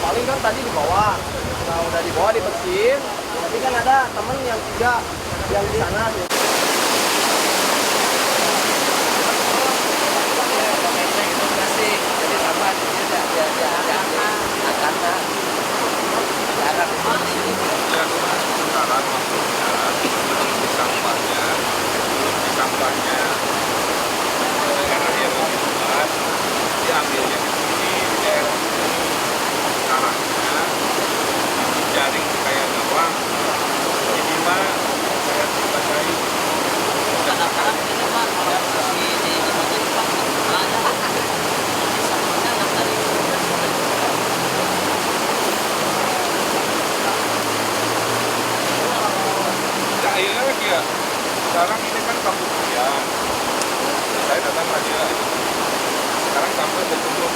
Paling kan tadi di bawah. Nah, udah di bawah dibersihin. Tapi kan ada temen yang tiga yang di sana. Jadi sampah di sini Ya, sekarang maksudnya di sampahnya daerah yang lebih luas diambilnya di sini di daerah arahnya jaring kayak gawang ini mah saya sebagai akhirnya lagi ya sekarang ini kan kampung hujan saya datang lagi ya sekarang sampai bertumbuh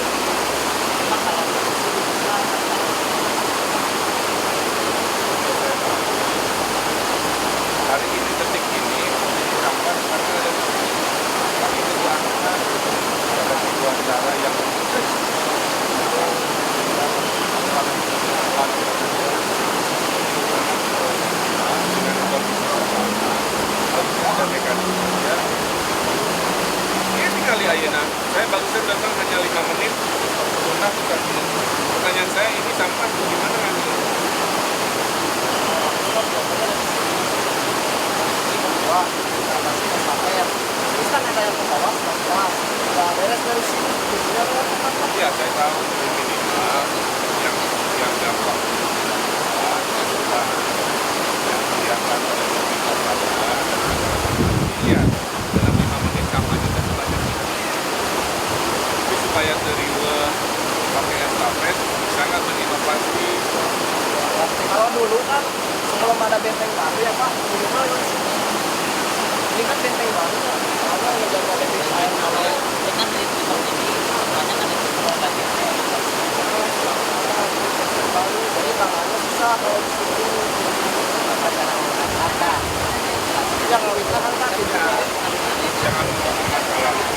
hari ini detik ini sampah karena ada kami menjelaskan ada dua cara yang ada mekanismenya ini kali ayeuna saya barusan datang hanya 5 menit dulu kan sebelum ada benteng baru ya Pak, minimal ini kan benteng baru ya. Soalnya ngejaga benteng lain kalau ini kan di ini banyak kan itu lagi. Baru jadi tangannya susah kalau di sini. Yang kita kan tidak. Jangan masalah.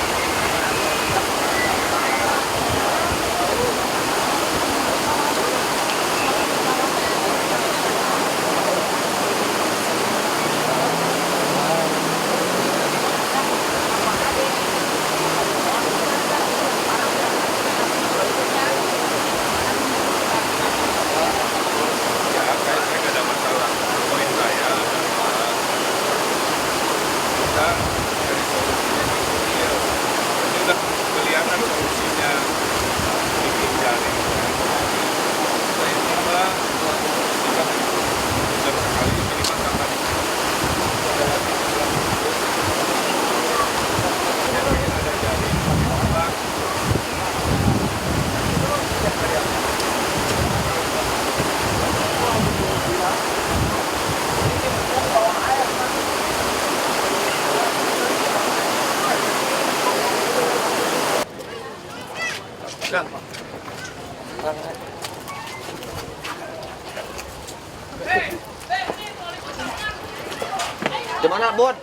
Di mana, Bud?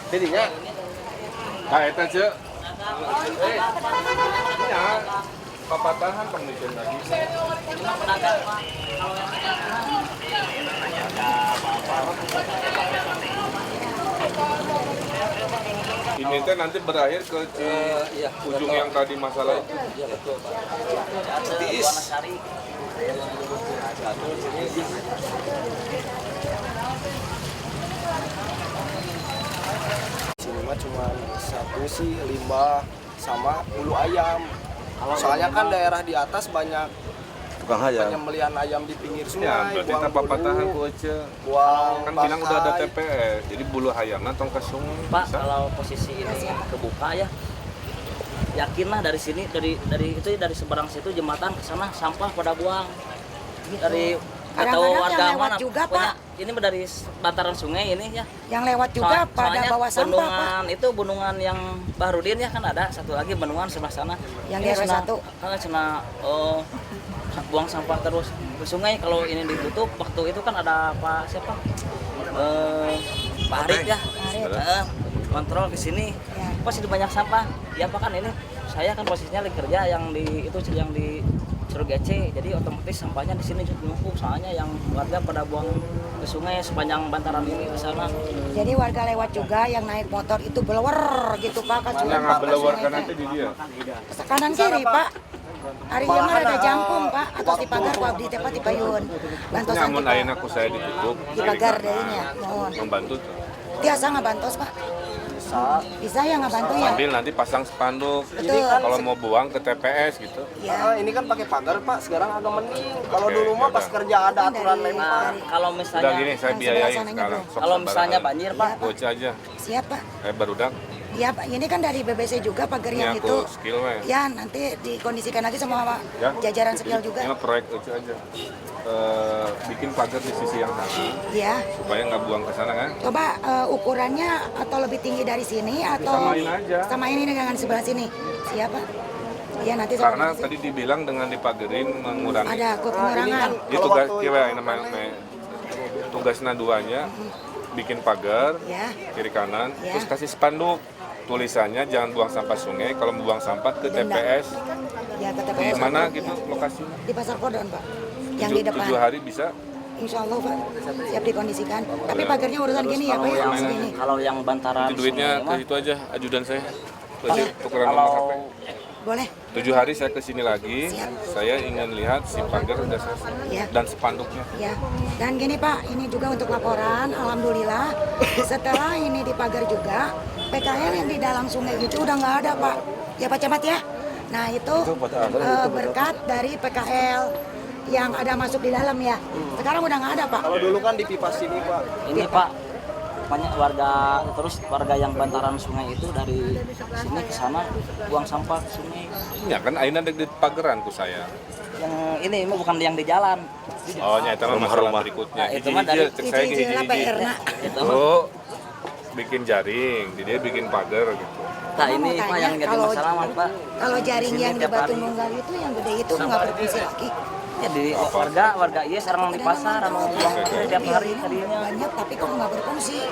Jadinya? Nah, itu aja. Ya, papatahan pemilikan lagi. Ini teh nanti berakhir ke ujung yang tadi masalah itu. Iya, betul, Pak. Tiis. Sini mah cuma satu sih limbah sama bulu ayam. Soalnya kan daerah di atas banyak Tukang ayam. penyembelihan ayam di pinggir sungai. Ya, berarti kita papatahan ku aja. Buang Kan bilang udah ada TPS, jadi bulu ayamnya tong ke sungai. Pak, Bisa? kalau posisi ini kebuka ya, yakinlah dari sini dari seberang situ jembatan ke sana sampah pada buang. Dari atau Kadang-kadang warga yang lewat mana juga, punya ini dari bantaran sungai ini ya. Yang lewat juga pada Soalnya bawa sampah, Pak. bendungan itu bendungan yang Bahrudin ya kan ada satu lagi bendungan sebelah sana. Yang Ini di RW 1. Buang sampah terus ke sungai. Kalau ini ditutup waktu itu kan ada Pak siapa? Pak Arit ya. Kontrol ke sini. Ya. Pasti banyak sampah. Ya Pak kan ini saya kan posisinya lagi kerja yang di Curug GC, jadi otomatis sampahnya di sini numpuk, soalnya yang warga pada buang ke sungai sepanjang bantaran ini ke sana. Jadi warga lewat juga yang naik motor itu blower gitu Pak ke Yang Pak, ke blower sungai kan teh. nanti di dia. Kanan kiri Pak. Hari ieu mah ada jangkung Pak atau di pagar Pak di tepat di payun. Bantosan Nyamun Pak. ayeuna ku saya ditutup. Di pagar deui nya. Mohon. Membantu tuh. Tiasa ngabantos Pak. Bisa ya ngabantu ya. Sambil nanti pasang spanduk. Betul. Kalau mau buang ke TPS gitu. Ya. ini kan pakai pagar Pak, sekarang agak mending. Kalau Oke, dulu mah pas yaudah. kerja ada aturan Dari- lempar. Kalau Udah misalnya gini saya Yang biayain sebelah sananya sekarang. belum. Sok kalau sabar misalnya aja. banjir Pak, Bocah aja. Siap Pak. Barudak. Ya Pak, ini kan dari BBC juga pagar Ini yang aku itu. skill we. Ya nanti dikondisikan lagi sama Ya. jajaran skill juga. Ini mah proyek lucu aja. Bikin pagar di sisi yang sana Ya. supaya nggak buang ke sana kan. Coba ukurannya atau lebih tinggi dari sini atau Disamain aja. samain ini dengan sebelah sini. Siapa? Ya nanti saya Karena koordinasi. tadi dibilang dengan dipagerin mengurangi. Ada kekurangan. Itu tugas kita namanya tugasnya duanya bikin pagar Ya. kiri kanan Ya. terus kasih spanduk tulisannya jangan buang sampah sungai, kalau mau buang sampah ke Denda. TPS Ya ke di TPS. mana Ya. gitu lokasinya. Di Pasar Kodon Pak. Yang di depan. 7 hari bisa. Insya Allah Pak. Siap dikondisikan. Tapi pagarnya urusan gini ya Pak ya. yang Segini. kalau yang bantaran Nanti duitnya sungai ke itu aja ajudan saya. mah, Terus tukeran nomor HP. kalau Boleh. 7 hari saya ke sini lagi. Siap. Saya ingin lihat si pagar udah selesai Ya. dan spanduknya. Ya, dan gini Pak, ini juga untuk laporan, alhamdulillah setelah ini dipagar juga, PKL yang di dalam sungai itu udah nggak ada Pak, ya Pak Camat ya. Nah itu berkat dari PKL yang ada masuk di dalam ya. Sekarang udah nggak ada Pak. Kalau dulu kan di pipa sini Pak. ini Pak banyak warga yang bantaran sungai itu dari sini ke sana buang sampah ke sungai. Ya kan aina ada di pageran ku saya. Yang ini mah bukan yang di jalan. Oh, nyata mah masalah berikutnya. Nah, itu mah dari saya itu. Oh, bikin jaring, dia bikin pagar gitu. Nah, ini mah yang jadi masalah mah, Pak. Kalau jaring yang di Batu Nunggal itu yang gede itu nggak berfungsi lagi. Ya di warga iya sekarang di pasar anu tiap hari tadinya banyak tapi kok nggak berfungsi.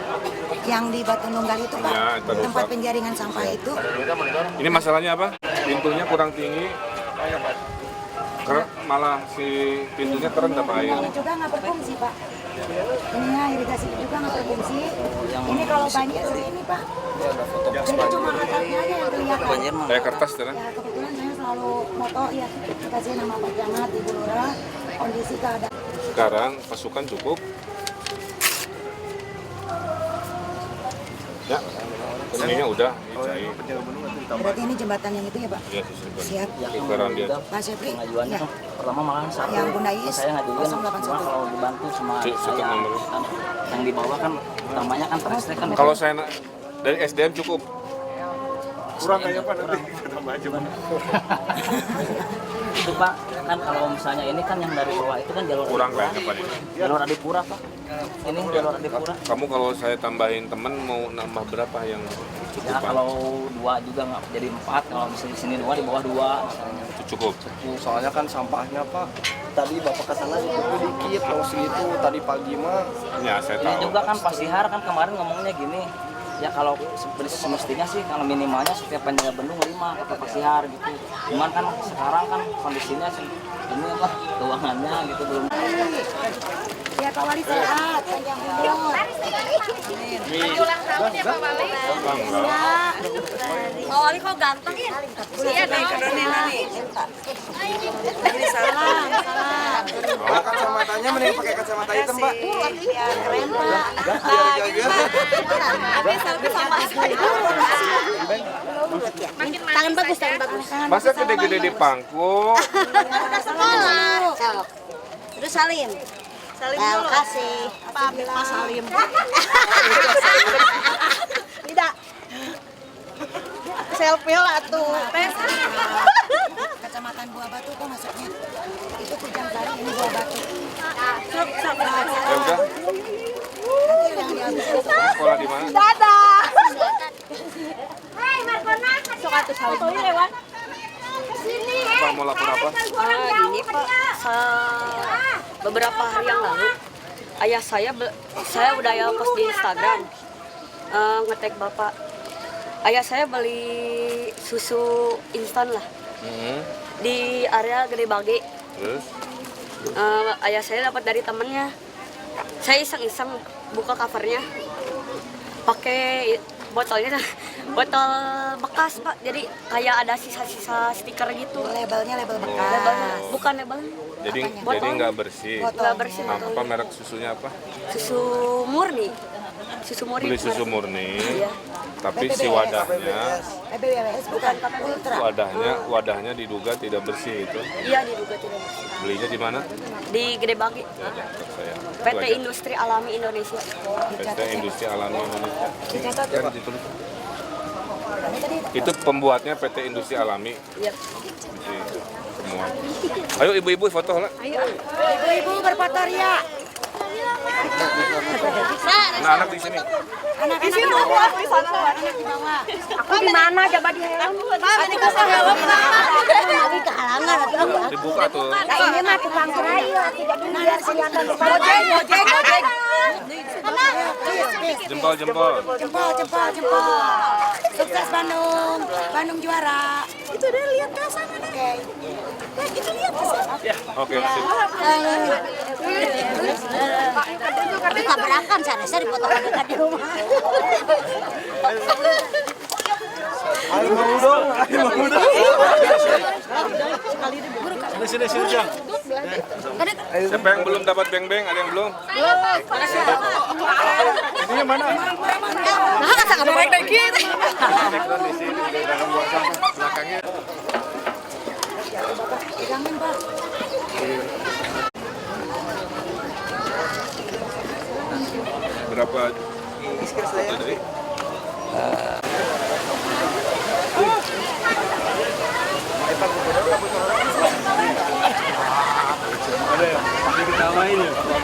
Yang di Batu Nunggal itu Pak, Ya, itu tempat rusak. penjaringan sampah itu. Ini masalahnya apa? Pintunya kurang tinggi. Malah si pintunya terendam air. Ini juga nggak berfungsi Pak. Ininya irigasi juga nggak berfungsi. Ini kalau banjir ini Pak. Jadi cuma atapnya aja yang kelihatan. banjir mah. Kayak kertas kan? Ya kebetulan saya selalu foto ya dikasih nama Pak Camat, Ibu Lurah, kondisi keadaan. Sekarang pasukan cukup. Ya, ininya udah dicair. Berarti ini jembatan yang itu ya Pak? Ya, sesuai. Siap. Sekarang dia. Pak Syafri, Pengajuannya ya. pertama malah satu. Yang Bunda Is, saya ngajuin 081. cuma kalau dibantu sama Cukup saya nomor. kan, yang di bawah kan utamanya kan listrik kan. Kalau saya dari SDM cukup. kurang kayaknya Pak nanti tambah aja Pak. Itu Pak kan kalau misalnya ini kan yang dari bawah itu kan jalur Kurang Adipura. kayaknya Pak ini. Jalur Adipura Pak. Ini jalur Adipura. Kamu kalau saya tambahin temen mau nambah berapa yang cukup? Ya kalau 2 juga nggak jadi 4, kalau misalnya di sini 2 di bawah 2 misalnya. Itu cukup. Soalnya kan sampahnya Pak, tadi Bapak kesana juga dikit, kalau segitu tadi pagi mah. Ya, saya Ini tahu. juga kan Pak Sihar kan kemarin ngomongnya gini, ya kalau semestinya sih kalau minimalnya setiap penjaga bendung 5 kata Pak Sihar gitu. Cuman kan sekarang kan kondisinya ini apa keuangannya gitu belum. Ya Pak Wali sehat, panjang umur. Ulang tahun ya Pak Wali. Pak Wali kok ganteng ya? Iya dong. Salam, salam. Kacamatanya mending pakai kacamata hitam Pak. Ya keren Pak. Habis selfie sama tangan bagus, tangan bagus. Masa gede-gede di pangku? Udah sekolah. Terus salim. Salim dulu. Kasih. Pak Salim. Tidak. Selfie lah tuh. Kecamatan Buah Batu kok masuknya? Itu Kujang Sari, ini Buah Batu. Ya udah. Nanti yang dihabisin Sekolah di mana? Dadah. Hai Markona. Sok atuh salim. Lewat. Kesini. Pak mau lapor apa? Ini Pak, beberapa hari yang lalu ayah saya udah ya post di Instagram nge-tag Bapak. Ayah saya beli susu instan lah di area Gede Bage. Terus? Ayah saya dapat dari temennya. Saya iseng-iseng buka covernya, pakai botolnya botol bekas Pak, jadi kayak ada sisa-sisa stiker gitu. Labelnya label bekas. Bukan label. Jadi Botol. nggak bersih. Nggak bersih Nah, botolnya. apa merek susunya apa? Susu murni. Susu murni. Beli susu murni. Iya. Tapi si wadahnya, PBWS bukan Ultra. wadahnya diduga tidak bersih itu. Iya diduga tidak bersih. Belinya di mana? Di Gede Bage. Ya, catat saya. PT Itu aja. Industri Alami Indonesia. PT Industri Alami Indonesia. Dicatat. Kan ditulis. Itu pembuatnya PT Industri Alami. Iya. Itu semua. Ayo ibu-ibu foto lah. Ayo. Ibu-ibu berfoto ria. Anak-anak di sini. Anak-anak di sini bawah. aku di sana. Anak di bawah. Aku di mana coba di helm? Ini kasih helm. Lagi kehalangan atau aku. Dibuka tuh. Nah, ini mah tukang kayu, tidak biar kelihatan tukang Gojek, gojek, gojek. Jempol. Jempol. Sukses Bandung. Bandung juara. Itu dia lihat ke sana deh. Oke. Itu lihat ke sana. Oke, sip. Tapi tabrakan saya dipoto dekat di rumah. Ayo mau dong. Sini Jang. Siapa yang belum dapat beng-beng? Ada yang belum? Ini yang mana? Nah, kan sangat baik dari kita. Background di sini di dalam buang sampah belakangnya. Pegangin, Pak. Berapa? Tadi?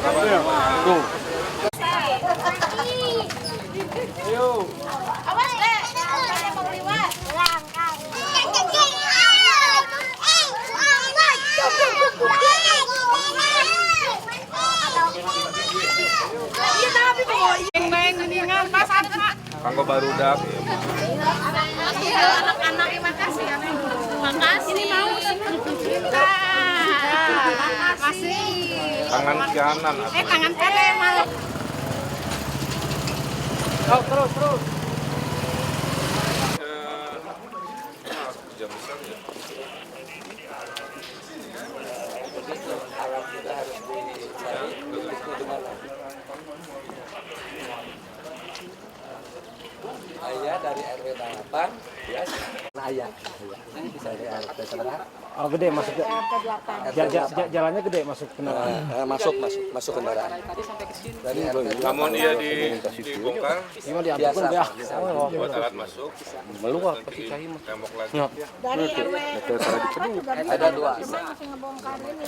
Tuh. Awas deh, jangan mau liwat. Iya tapi bawa yang geningan pasar Pak. Kanggo barudak. Anak-anak makasih ya. Makasih ini mau makasih. Tangan kanan. Tangan kanan malah. Terus. Jam besar ya. Ayah dari RW 8, ya. Ayah. Ini bisa dari RT seberapa? Oh gede masuk ke jalannya gede masuk kendaraan. Masuk kendaraan. Dari RT. Namun dia dibongkar. Gimana diambil ya? Buat alat masuk. Meluap Nanti tembok lagi. Dari RW Ada 2. masih ngebongkar ini.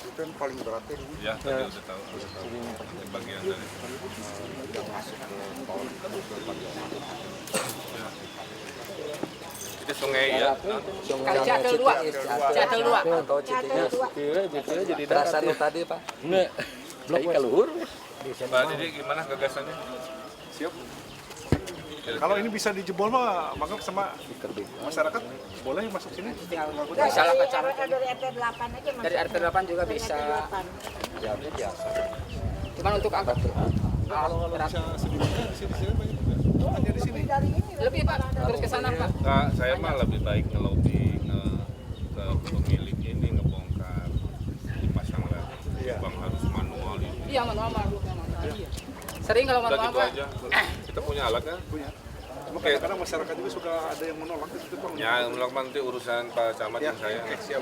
Itu yang paling berat Ya, tadi udah tahu. Ini bagian dari itu sungai ya. Catel 2. Atau Citiyus. Jadi Perasaan tadi Pak. Enggak. Blok keluhur. Pak Didi gimana gagasannya? Siap. Kalau ini bisa dijebol mah, maka sama masyarakat boleh masuk sini. Bisa lah kecamatan. Dari RT 8 aja Mas. Dari RT 8 juga bisa. Ya, biasa. Cuman untuk angkat Kalau bisa sedikitnya di sini banyak. Hanya di sini. lebih Pak, terus ke sana Pak. Nah, saya mah lebih baik ngelobi ke pemilik ini ngebongkar, dipasang lagi. Bang harus manual ini. Iya manual. Sering kalau Udah manual gitu Pak. aja. Kita punya alat kan? Punya. Cuma kadang-kadang masyarakat juga suka ada yang menolak itu Bang. Ya, menolak nanti urusan Pak Camat yang saya. Siap.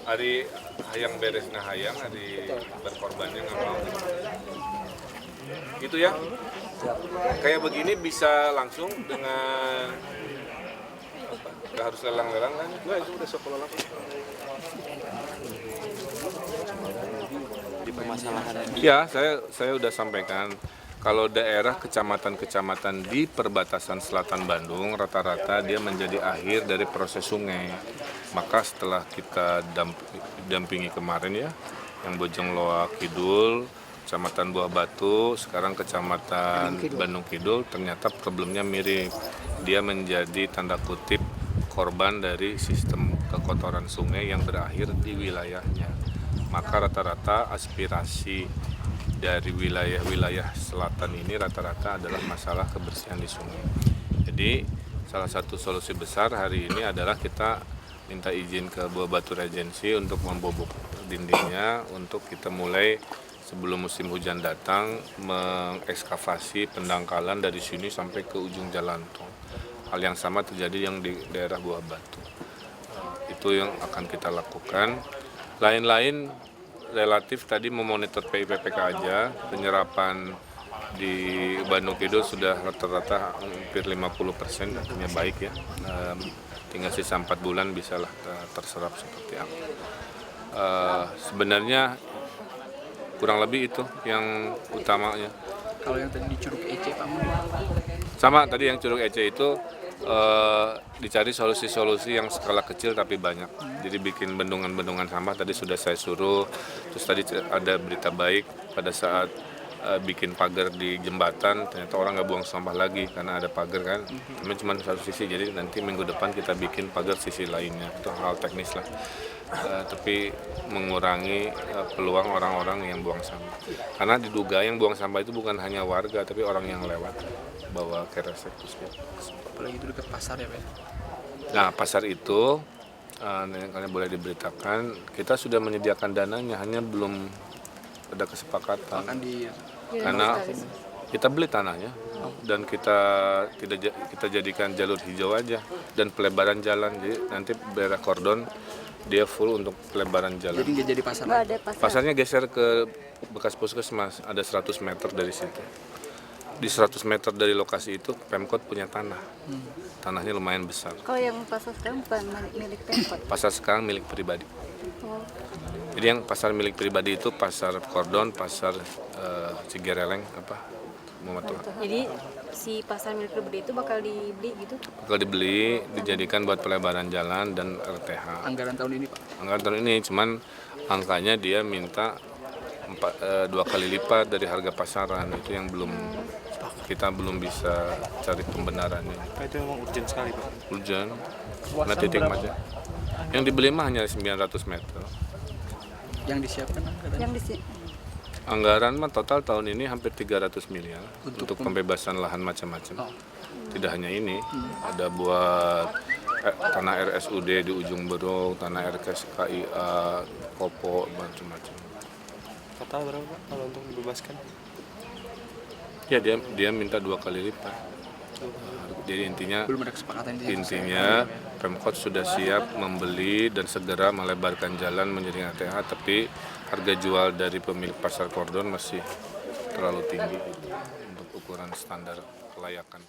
Hari hayang beresnya hayang, hari berkorbannya nggak mau. Itu ya. Kayak begini bisa langsung dengan nggak harus lelang-lelang kan? Enggak, itu udah sekolah langsung. Di permasalahan ini. Ya, saya udah sampaikan kalau daerah kecamatan-kecamatan di perbatasan selatan Bandung rata-rata dia menjadi akhir dari proses sungai. Maka setelah kita dampingi kemarin ya, yang Bojong Loa Kidul, Kecamatan Buah Batu, sekarang Kecamatan Bandung Kidul, ternyata problemnya mirip. Dia menjadi tanda kutip korban dari sistem kekotoran sungai yang berakhir di wilayahnya. Maka rata-rata aspirasi dari wilayah-wilayah selatan ini rata-rata adalah masalah kebersihan di sungai. Jadi salah satu solusi besar hari ini adalah kita minta izin ke Buah Batu Regency untuk membobok dindingnya untuk kita mulai sebelum musim hujan datang mengekskavasi pendangkalan dari sini sampai ke ujung jalan tol. Hal yang sama terjadi yang di daerah Buah Batu. Itu yang akan kita lakukan. Lain-lain relatif tadi memonitor PIPPK aja, penyerapan di Bandung Kidul sudah rata-rata hampir 50%, artinya baik ya. Tinggal sisa 4 bulan bisalah terserap seperti apa. Sebenarnya kurang lebih itu yang utamanya. Kalau yang tadi di Curug Ece Pak. Sama tadi yang Curug Ece itu dicari solusi-solusi yang skala kecil tapi banyak. Jadi bikin bendungan-bendungan sampah tadi sudah saya suruh. Terus tadi ada berita baik pada saat bikin pagar di jembatan, ternyata orang nggak buang sampah lagi karena ada pagar kan. Cuma satu sisi, jadi nanti minggu depan kita bikin pagar sisi lainnya. Itu hal teknis lah. Tapi mengurangi peluang orang-orang yang buang sampah. Karena diduga yang buang sampah itu bukan hanya warga, tapi orang yang lewat bawa keresek. Apalagi itu dekat pasar ya Pak. Nah pasar itu, kalian boleh diberitakan, kita sudah menyediakan dananya, hanya belum ada kesepakatan. Karena kita beli tanahnya dan kita jadikan jalur hijau aja dan pelebaran jalan. Jadi nanti daerah kordon dia full untuk pelebaran jalan. Jadi nggak jadi pasar. Pasarnya geser ke bekas puskesmas, ada 100 meter dari situ. Di 100 meter dari lokasi itu Pemkot punya tanah. Tanahnya lumayan besar. Kalau yang pasar sekarang bukan milik Pemkot. Pasar sekarang milik pribadi. Jadi yang pasar milik pribadi itu pasar Kordon, pasar Cigereleng, Muhammad Toha. Jadi si pasar milik pribadi itu bakal dibeli gitu? Bakal dibeli, dijadikan buat pelebaran jalan dan RTH. Anggaran tahun ini Pak? Anggaran tahun ini, cuman angkanya dia minta 2 kali lipat dari harga pasaran. Itu yang kita belum bisa cari pembenarannya. Itu memang urgent sekali Pak? Urgent, karena titik macet. Yang dibeli mah hanya 900 meter. Yang disiapkan Anggaran mah total tahun ini hampir 300 miliar untuk pembebasan lahan macam-macam. Tidak hanya ini, ada buat tanah RSUD di ujung Beruk, tanah RKSKIA, Kopo, macam-macam. Total berapa Pak kalau untuk dibebaskan? Ya dia minta 2 kali lipat. Jadi intinya belum ada kesepakatan Pemkot sudah siap membeli dan segera melebarkan jalan menjadi ATH, tapi harga jual dari pemilik pasar Kordon masih terlalu tinggi untuk ukuran standar kelayakan.